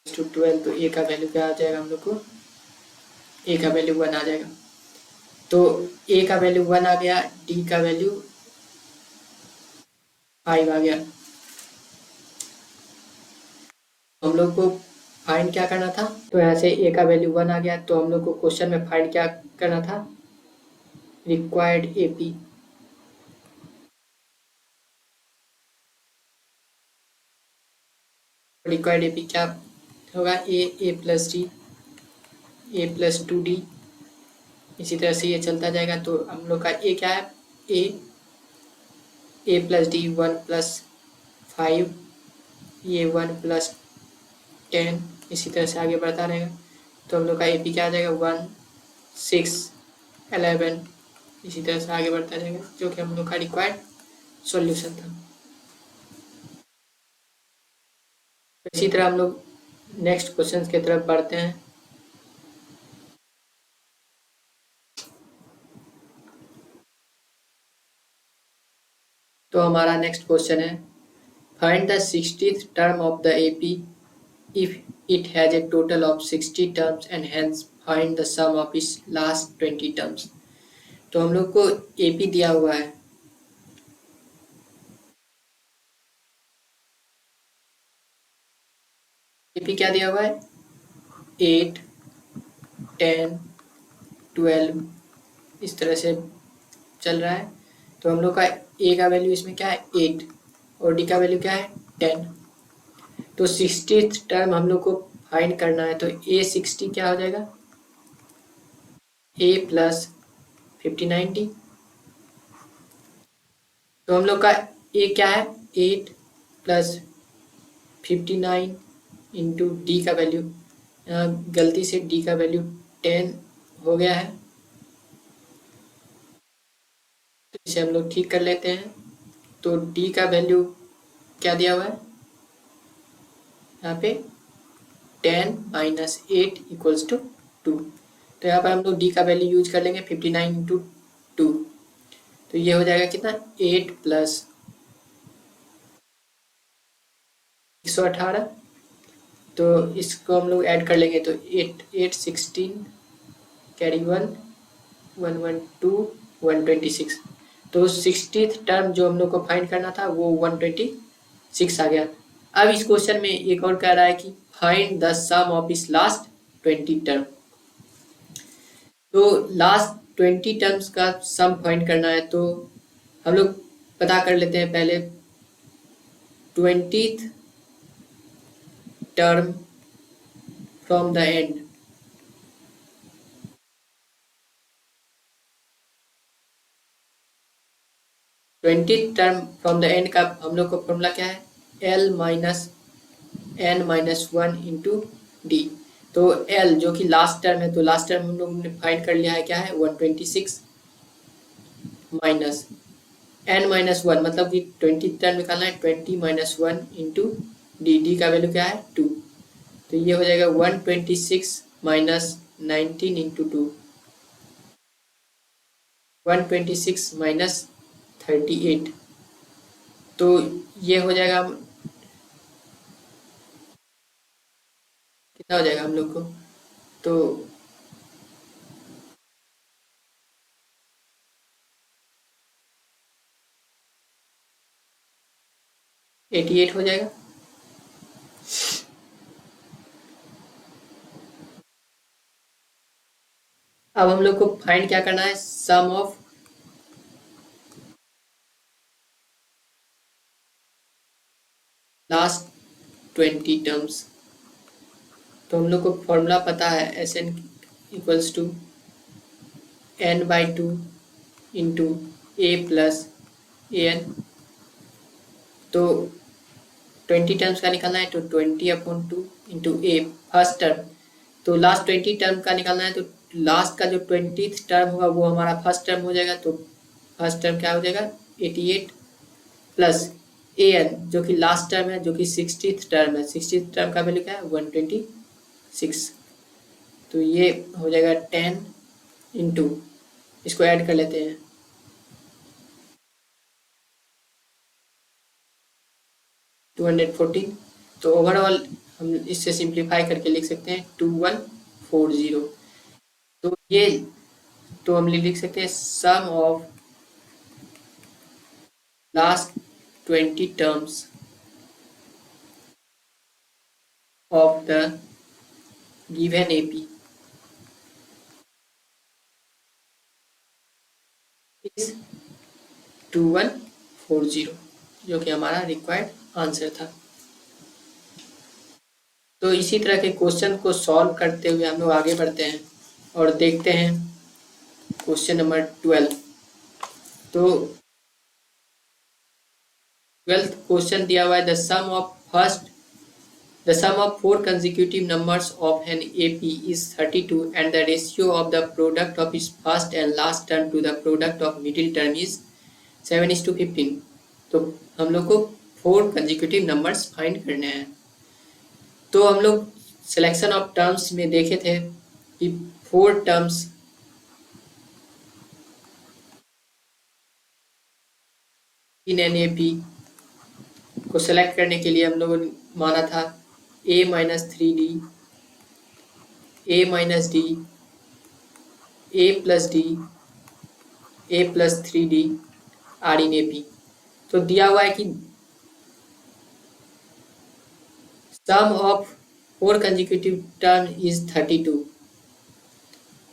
12। तो a का वैल्यू क्या आ जाएगा हम लोग को, a का वैल्यू 1 आ जाएगा। तो a का वैल्यू 1 आ गया, d का वैल्यू 5 आ गया। हम लोग को फाइंड क्या करना था, तो यहाँ से a का वैल्यू 1 आ गया। तो हम लोग को क्वेश्चन में फाइंड क्या करना था, रिक्वायर्ड AP। रिक्वायर्ड AP क्या होगा, a प्लस d a प्लस 2d, इसी तरह से ये चलता जाएगा। तो हम लोग का a क्या है, a प्लस d 1 प्लस 5, ये 1 + 10, इसी तरह से आगे बढ़ता रहेगा। तो हम लोग का AP क्या आ जाएगा 1, 6, 11, इसी तरह से आगे बढ़ता रहेगा, जो कि हम लोग का रिक्वायर्ड सॉल्यूशन था। इसी तरह हम लोग नेक्स्ट क्वेश्चन की तरफ बढ़ते हैं। तो हमारा नेक्स्ट क्वेश्चन है, find the 60th term of the AP if it has a total of 60 terms and hence find the sum of its last 20 terms। तो हम लोग को AP दिया हुआ है, AP क्या दिया हुआ है 8, 10, 12, इस तरह से चल रहा है। तो हम लोग का A का वैल्यू इसमें क्या है 8 और D का वैल्यू क्या है 10। तो 60th टर्म हम लोग को फाइंड करना है, तो A60 क्या हो जाएगा A + 59D। तो हम लोग का A क्या है 8 + 59 इंटू D का वैल्यू, गलती से D का वैल्यू 10 हो गया है, तो इसे हम लोग ठीक कर लेते हैं। तो D का वैल्यू क्या दिया हुआ है यहाँ पे 10 - 8 = 2। तो यहाँ पर हम लोग D का वैल्यू यूज कर लेंगे 59 इंटू 2। तो ये हो जाएगा कितना 8 + 118। तो इसको हम लोग ऐड कर लेंगे, तो 8, 8, 16, कैरी 1, 1, 1, 2, 126। तो 60th टर्म जो हम लोग को फाइंड करना था वो 126 आ गया। अब इस क्वेश्चन में एक और कह रहा है कि फाइंड द सम ऑफ इस लास्ट 20 टर्म। तो लास्ट 20 टर्म्स का सम फाइंड करना है, तो हम लोग पता कर लेते हैं पहले 20th term from the end. Term from the end का हम लोग को फॉर्मूला क्या है L - n - 1 इंटू D। तो L जो कि लास्ट टर्म है, तो लास्ट टर्म हम लोग ने फाइंड कर लिया है क्या है 126 माइनस n - 1, मतलब कि 20 टर्म निकालना है 20 - 1 इंटू D का वैल्यू क्या है 2। तो ये हो जाएगा 126 माइनस 19 इंटू 2, 126 माइनस 38। तो ये हो जाएगा कितना हो जाएगा हम लोग को, तो 88 हो जाएगा। अब हम लोग को फाइंड क्या करना है सम ऑफ लास्ट 20 टर्म्स। तो हम लोग को फॉर्मूला पता है Sn = n/2 into A + an। तो 20 टर्म्स का निकालना है, तो 20/2 इंटू A फर्स्ट टर्म। तो लास्ट 20 टर्म का निकालना है, तो लास्ट का जो 20th टर्म होगा वो हमारा फर्स्ट टर्म हो जाएगा। तो फर्स्ट टर्म क्या हो जाएगा 88 प्लस an जो कि लास्ट टर्म है, जो कि 60th टर्म है। 60th टर्म का वैल्यू क्या है 126। तो ये हो जाएगा 10 इंटू, इसको ऐड कर लेते हैं, 214। तो ओवरऑल हम इससे सिंप्लीफाई करके लिख सकते हैं 2140। तो ये तो हम लिख सकते हैं sum of last 20 terms of the given AP is 2140, जो कि हमारा रिक्वायर्ड आंसर था। तो इसी तरह के क्वेश्चन को सॉल्व करते हुए हम लोग आगे बढ़ते हैं और देखते हैं क्वेश्चन नंबर 12। तो 12th क्वेश्चन दिया हुआ है the sum of four consecutive numbers of an AP is 32 and the ratio of the product of its first and last term to the product of middle term is 7:15। तो हम लोग को 4 consecutive numbers find करने हैं। तो हम लोग selection of terms में देखे थे कि 4 टर्म्स इन एन AP को सेलेक्ट करने के लिए हम लोगों ने माना था A-3D, A-D, A+D, A+3D are in AP। तो दिया हुआ है कि sum of 4 consecutive term is 32।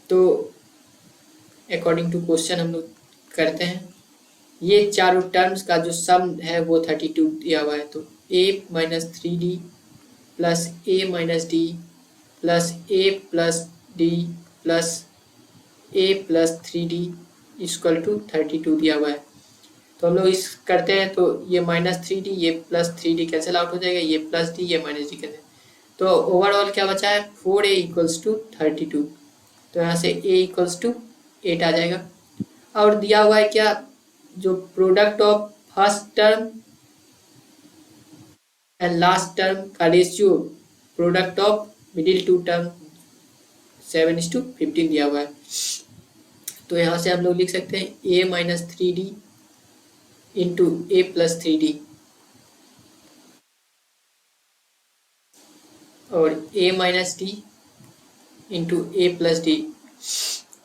तो अकॉर्डिंग टू क्वेश्चन हम लोग करते हैं, ये चारों टर्म्स का जो सम है वो 32 दिया हुआ है। तो A-3D plus A-D plus A+D plus A+3D equal to 32 दिया हुआ है। तो हम लोग इस करते हैं तो ये -3D ये +3D कैंसिल आउट हो जाएगा, ये +D ये -D कैंसिल। तो ओवरऑल क्या बचा है 4A इक्वल्स टू 32। तो यहाँ से A इक्वल्स टू 8 आ जाएगा। और दिया हुआ है क्या, जो product of first term and last term का ratio product of middle two term 7:15 दिया हुआ है। तो यहाँ से हम लोग लिख सकते हैं A-3D इंटू A+3D और A-D इंटू A+D,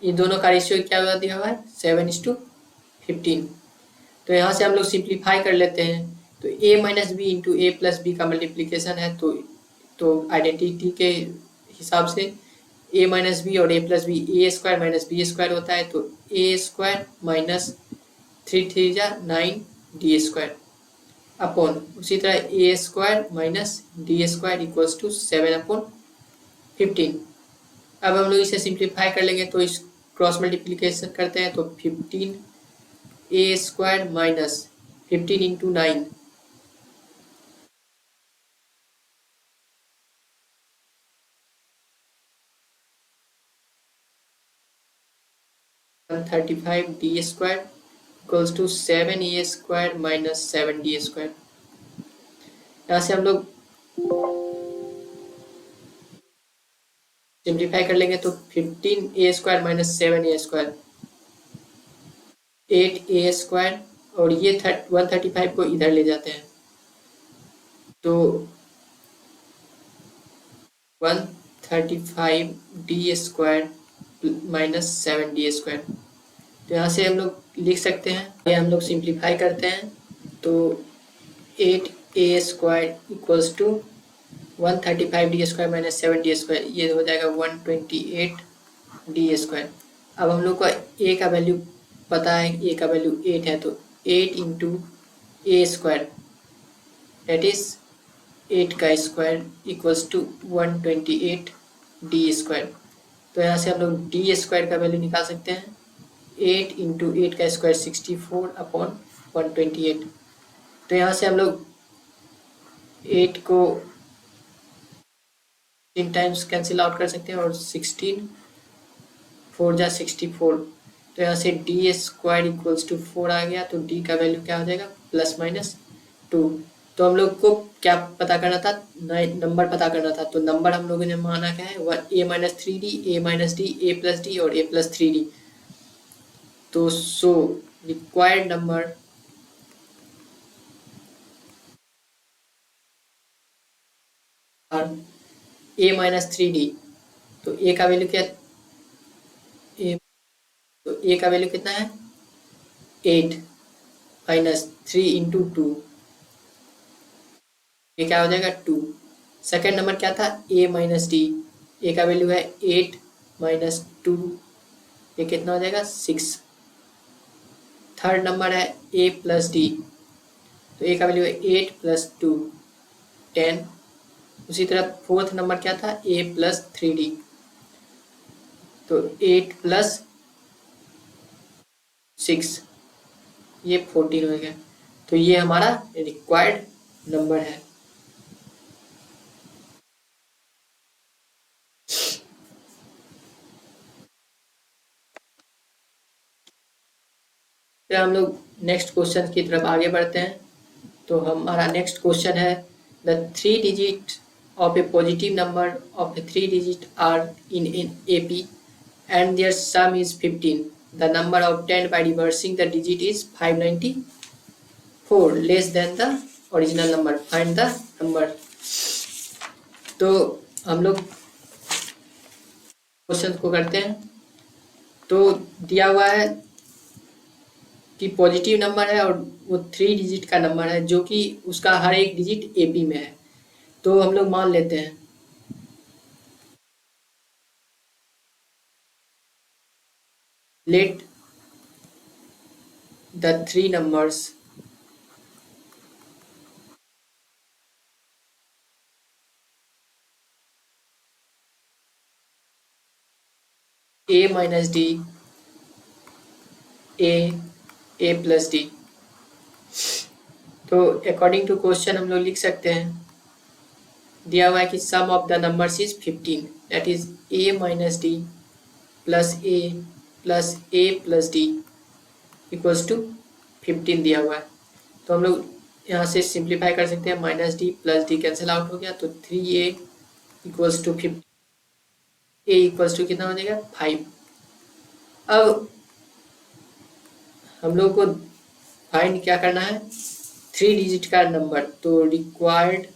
ये दोनों का रेशियो क्या दिया हुआ है 7:15। तो यहाँ से हम लोग सिंप्लीफाई कर लेते हैं। तो A-B इंटू A+B का मल्टीप्लीकेशन है, तो आइडेंटिटी के हिसाब से A-B और A+B A² - B² होता है। तो A² माइनस 3 जा 9D² अपॉन उसी तरह A² minus D² equals to 7/15। अब हम लोग इसे सिंप्लीफाई कर लेंगे, तो इस क्रॉस मल्टीप्लीकेशन करते हैं तो 15 A² minus 15 into 9 135D² equals to 7A² minus 7D²। यहाँ से हम लोग सिंप्लीफाई कर लेंगे तो 15A² माइनस 7A² 8A² और ये 135 को इधर ले जाते हैं तो 135D² माइनस 7D²। तो यहाँ से हम लोग लिख सकते हैं, ये हम लोग सिंप्लीफाई करते हैं तो 8A² equals to 135D² minus 7D², ये हो जाएगा 128D²। अब हम लोग को A का वैल्यू पता है, A का वैल्यू 8 है, तो 8 इंटू A² दैट इज 8 का स्क्वायर इक्वल्स टू 128D²। तो यहाँ से हम लोग D² का वैल्यू निकाल सकते हैं, 8 इंटू 8 का स्क्वायर 64/128। तो यहाँ से हम लोग 8 को 3 टाइम्स कैंसिल आउट कर सकते हैं और 16 4 जा 64। तो यहाँ से D² इक्वल्स टू 4 आ गया। तो D का वैल्यू क्या हो जाएगा +-2। तो हम लोग को क्या पता करना था, नंबर पता करना था। तो नंबर हम लोगों ने माना क्या है A-3D A-D A+D और A+3D। तो सो रिक्वायर्ड नंबर A-3D। तो A का वैल्यू क्या, तो A का वैल्यू कितना है 8 माइनस 3 इंटू 2, ये क्या हो जाएगा 2। सेकेंड नंबर क्या था A-D, A का वैल्यू है 8 माइनस 2, ये कितना हो जाएगा 6। थर्ड नंबर है A+D, तो A का वैल्यू है 8 + 2 10। उसी तरह फोर्थ नंबर क्या था A+3D, तो 8 + 6 ये 14 हो गया। तो ये हमारा रिक्वायर्ड नंबर है। फिर हम लोग नेक्स्ट क्वेश्चन की तरफ आगे बढ़ते हैं। तो हमारा नेक्स्ट क्वेश्चन है the 3 digit of a positive number of a 3 digit are in an AP and their sum is 15. The number obtained by reversing the digit is 594 less than the original number. Find the number. तो हम लोग question को करते हैं। तो दिया हुआ है कि पॉजिटिव नंबर है और वो 3 डिजिट का नंबर है जो कि उसका हर एक डिजिट AP में है। तो हम लोग मान लेते हैं let the 3 numbers A minus D A plus D। तो अकॉर्डिंग टू क्वेश्चन हम लोग लिख सकते हैं, दिया हुआ है कि sum of the numbers is 15, that is A minus D plus A प्लस D इक्वल्स टू 15 दिया हुआ है। तो हम लोग यहाँ से सिंप्लीफाई कर सकते हैं, minus d plus d cancel out हो गया, तो 3A equals to 50, A equals to कितना हो जाएगा 5। अब हम लोग को फाइंड क्या करना है, 3 डिजिट का नंबर। तो required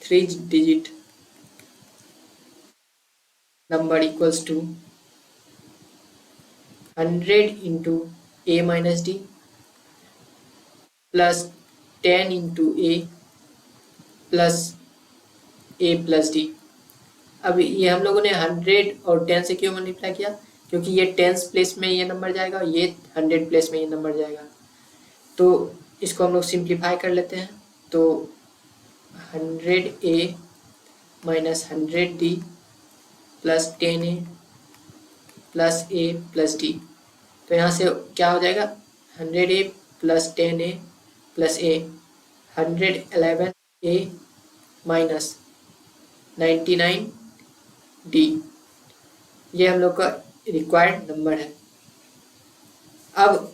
3 digit number equals to 100 into A minus d plus 10 into A plus A plus d. अब ये हम लोगों ने 100 और 10 से क्यों मल्टीप्लाई किया, क्योंकि ये 10 प्लेस में ये नंबर जाएगा और ये 100 प्लेस में ये नंबर जाएगा। तो इसको हम लोग सिंप्लीफाई कर लेते हैं। तो 100A minus 100D plus 10A plus A प्लस D। तो यहाँ से क्या हो जाएगा, 100A plus 10A plus A 111A minus 99D। ये हम लोग का रिक्वायर्ड नंबर है। अब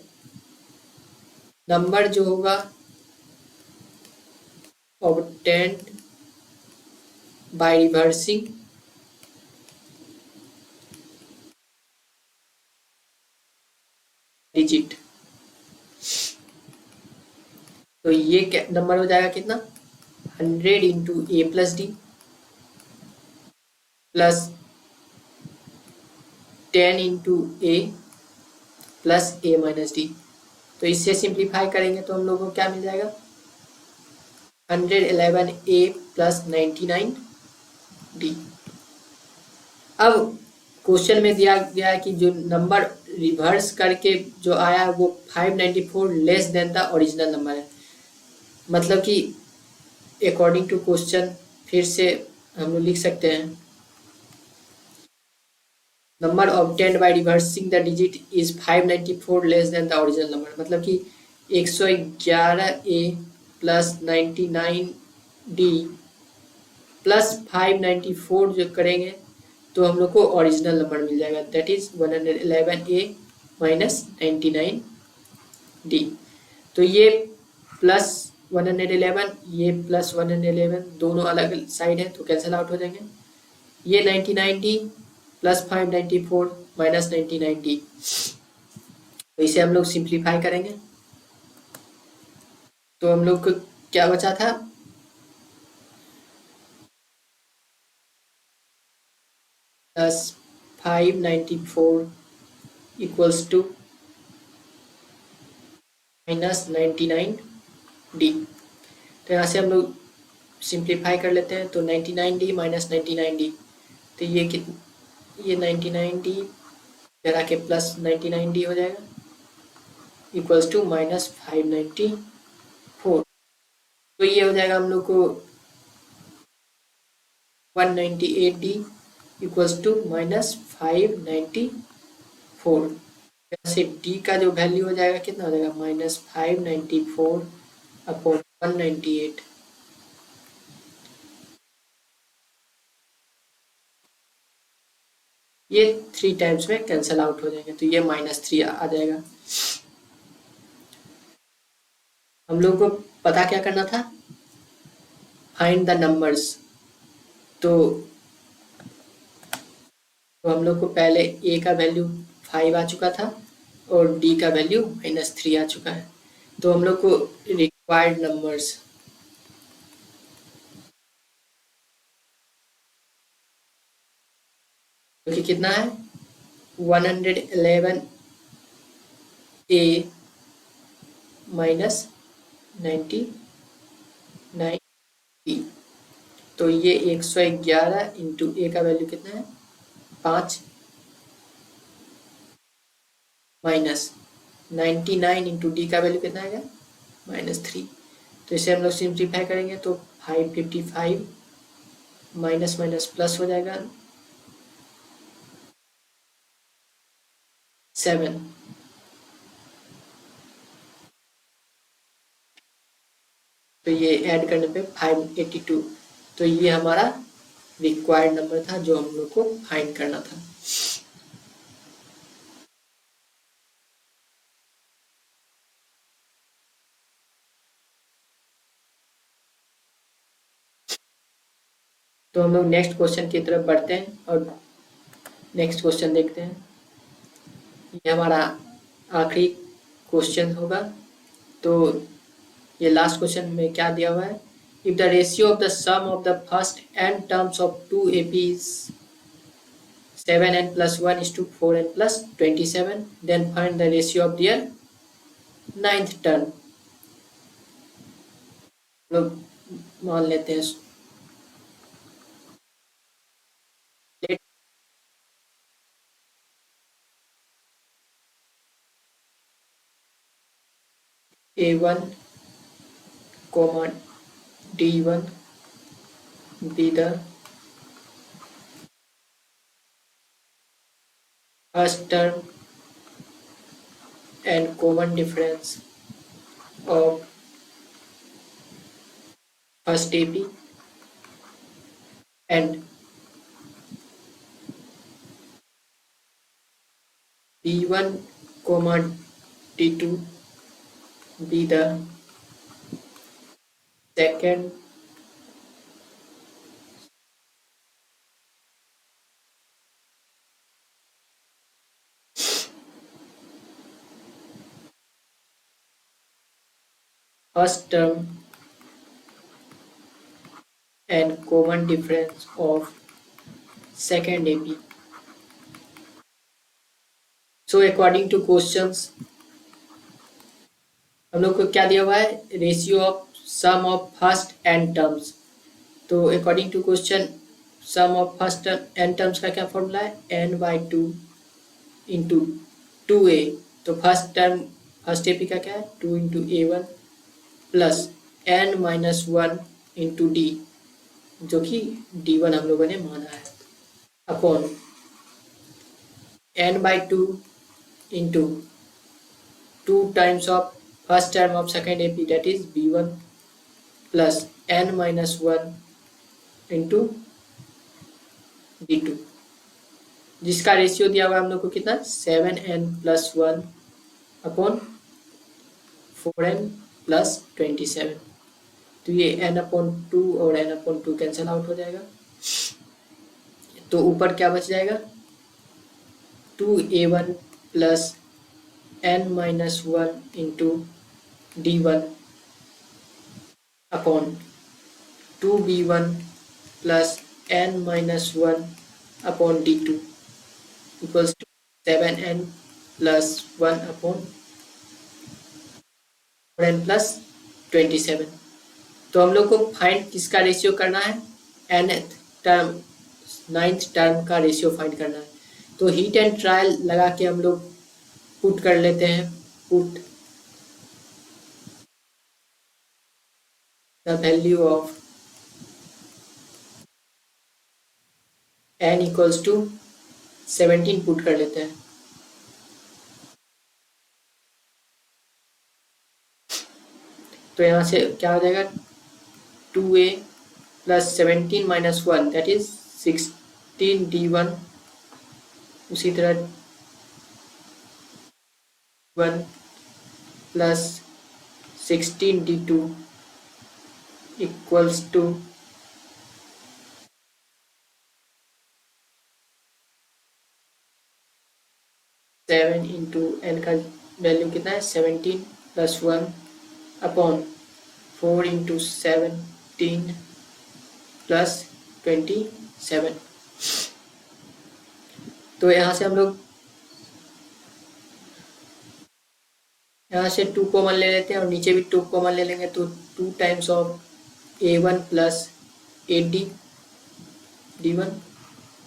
नंबर जो होगा obtained by reversing डिजिट, तो ये क्या नंबर हो जाएगा कितना, 100 into A plus D plus 10 into A plus A minus D. तो इससे सिंप्लीफाई करेंगे तो हम लोगों को क्या मिल जाएगा, 111A प्लस 99D। अब क्वेश्चन में दिया गया है कि जो नंबर रिवर्स करके जो आया वो 594 less than the original number है। मतलब कि अकॉर्डिंग टू क्वेश्चन फिर से हम लोग लिख सकते हैं, number obtained by reversing the digit is 594 less than the original number. मतलब कि 111A प्लस 99D प्लस 594 जो करेंगे तो हम लोग को ओरिजिनल नंबर मिल जाएगा, that is 111A minus 99D। तो ये प्लस 111 ये प्लस 111 दोनों अलग साइड है तो कैंसिल आउट हो जाएंगे। ये 99D प्लस 594 माइनस 99D, तो इसे हम लोग सिंप्लीफाई करेंगे। तो हम लोग को क्या बचा था, plus 594 equals to minus 99D। तो यहाँ से हम लोग सिंप्लीफाई कर लेते हैं। तो 99D माइनस 99D, तो ये 99D इधर आके प्लस 99D हो जाएगा इक्वल्स टू माइनस 594। तो ये हो जाएगा हम लोग को 198D इक्वल्स टू माइनस 594। वैसे डी का जो वैल्यू हो जाएगा कितना हो जाएगा -594/198। ये 3 टाइम्स में कैंसल आउट हो जाएगा, तो ये -3 आ जाएगा। हम लोग को पता क्या करना था, फाइंड द नंबर्स। तो हम लोग को पहले ए का वैल्यू 5 आ चुका था और डी का वैल्यू -3 आ चुका है। तो हम लोग को रिक्वायर्ड नंबर्स, जो कि कितना है 111 ए -99 बी। तो ये 111 इंटू ए का वैल्यू कितना है 5 माइनस 99 इंटू डी का वैल्यू कितना आएगा -3। तो इसे हम लोग सिंप्लीफाई करेंगे तो 555 माइनस माइनस प्लस हो जाएगा 7। तो ये ऐड करने पे 582। तो ये हमारा रिक्वायर्ड नंबर था जो हम लोग को फाइंड करना था। तो हम लोग नेक्स्ट क्वेश्चन की तरफ बढ़ते हैं और नेक्स्ट क्वेश्चन देखते हैं। ये हमारा आखिरी क्वेश्चन होगा। तो ये लास्ट क्वेश्चन में क्या दिया हुआ है, if the ratio of the sum of the first n terms of 2AP is 7n+1:4n+27, then find the ratio of their ninth term। लोग मान लेते हैं A1, D1 be the first term and common difference of first AP, and B1, D2 be the second first term and common difference of second AP। So according to questions हम लोग को क्या दिया हुआ है, ratio of sum of first n terms. तो according to question sum of first n terms का क्या फॉर्मूला है, n/2 इंटू 2a। तो फर्स्ट टर्म फर्स्ट एपी का क्या है 2 into A1 plus n-1 into D, जो कि D1 हम लोगों ने माना है, upon n/2 into 2 times of first term of second AP that is B1 plus n-1 into D2, जिसका रेशियो दिया हुआ हम लोग को कितना 7n+1 अपॉन 4n+27। तो ये n/2 और n/2 कैंसिल आउट हो जाएगा। तो ऊपर क्या बच जाएगा 2a1 प्लस n-1 into D1 upon 2b1 plus n-1 upon D2 equals to 7n+1 upon 4n+27। तो हम लोग को फाइंड किसका रेशियो करना है, nth टर्म नाइन्थ टर्म का रेशियो फाइंड करना है। तो हीट एंड ट्रायल लगा के हम लोग पुट कर लेते हैं, put the value of n equals to 17 put कर लेते हैं। तो यहाँ से क्या हो जाएगा 2a plus 17 minus 1 that is 16d1, उसी तरह 1 plus 16d2 equals to 7 into n का वैल्यू कितना है 17 प्लस 1 अपॉन 4 इंटू 17 प्लस 27। तो यहाँ से हम लोग यहाँ से 2 कॉमन ले लेते हैं और नीचे भी 2 कॉमन ले लेंगे, तो 2 times of a1 plus 8d d1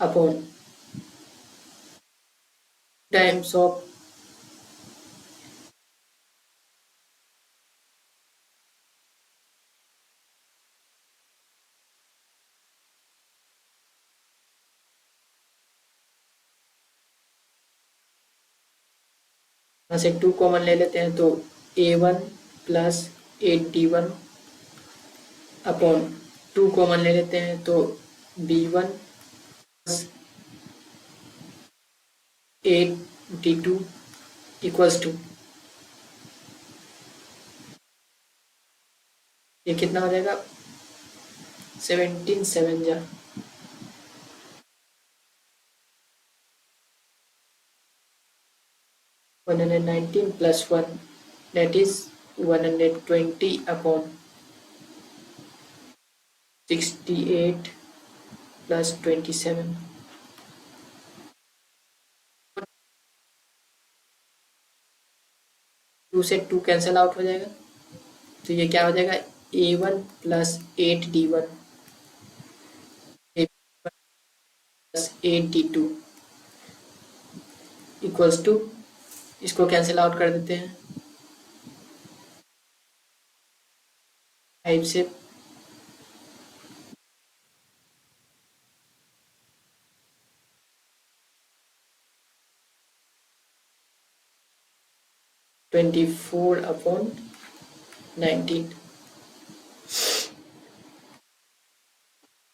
upon times of यहाँ से 2 कॉमन ले लेते हैं, तो a1 plus 8d1 upon 2 common ले लेते हैं, तो b1 plus 8d2 equals to, ये कितना हो जाएगा 17 7 जा 119 plus 1 that is 120 upon 68 plus 27। 2 से 2 कैंसिल आउट हो जाएगा, तो ये क्या हो जाएगा a1 plus 8d1 plus 8d2 equals to, इसको कैंसिल आउट कर देते हैं 5 से 24 अपॉन 19।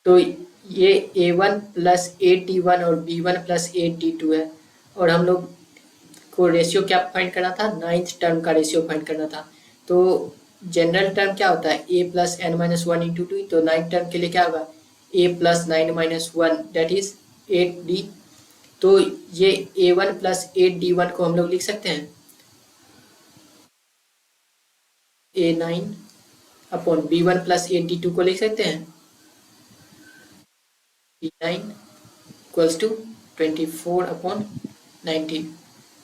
तो ये a1 प्लस 8d1 और b1 प्लस 8d2 है, और हम लोग को रेशियो क्या फाइंड करना था, 9th टर्म का रेशियो फाइंड करना था। तो जनरल टर्म क्या होता है a plus n minus 1 into 2, तो 9th टर्म के लिए क्या होगा a plus 9 minus 1 that is 8d। तो ये a1 प्लस 8d1 को हम लोग लिख सकते हैं a9 upon b1 plus 8d2 को लिख सकते हैं b9 इक्वल्स टू 24 अपॉन 19।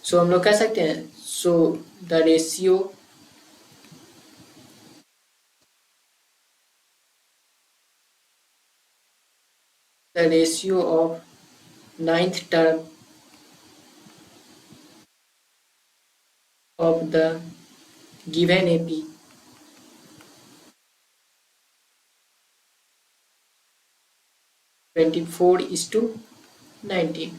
सो हम लोग कह सकते हैं, so the ratio of 9th term of the given AP is 24:19।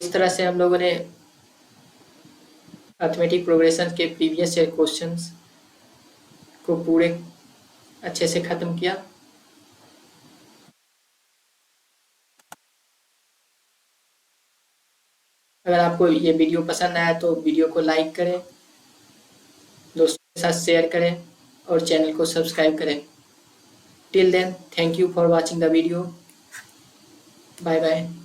इस तरह से हम लोगों ने अर्थमेटिक प्रोग्रेशन के प्रीवियस ईयर क्वेश्चंस को पूरे अच्छे से ख़त्म किया। अगर आपको ये वीडियो पसंद आया तो वीडियो को लाइक करें, दोस्तों के साथ शेयर करें और चैनल को सब्सक्राइब करें। Till then, thank you for watching the video. Bye bye.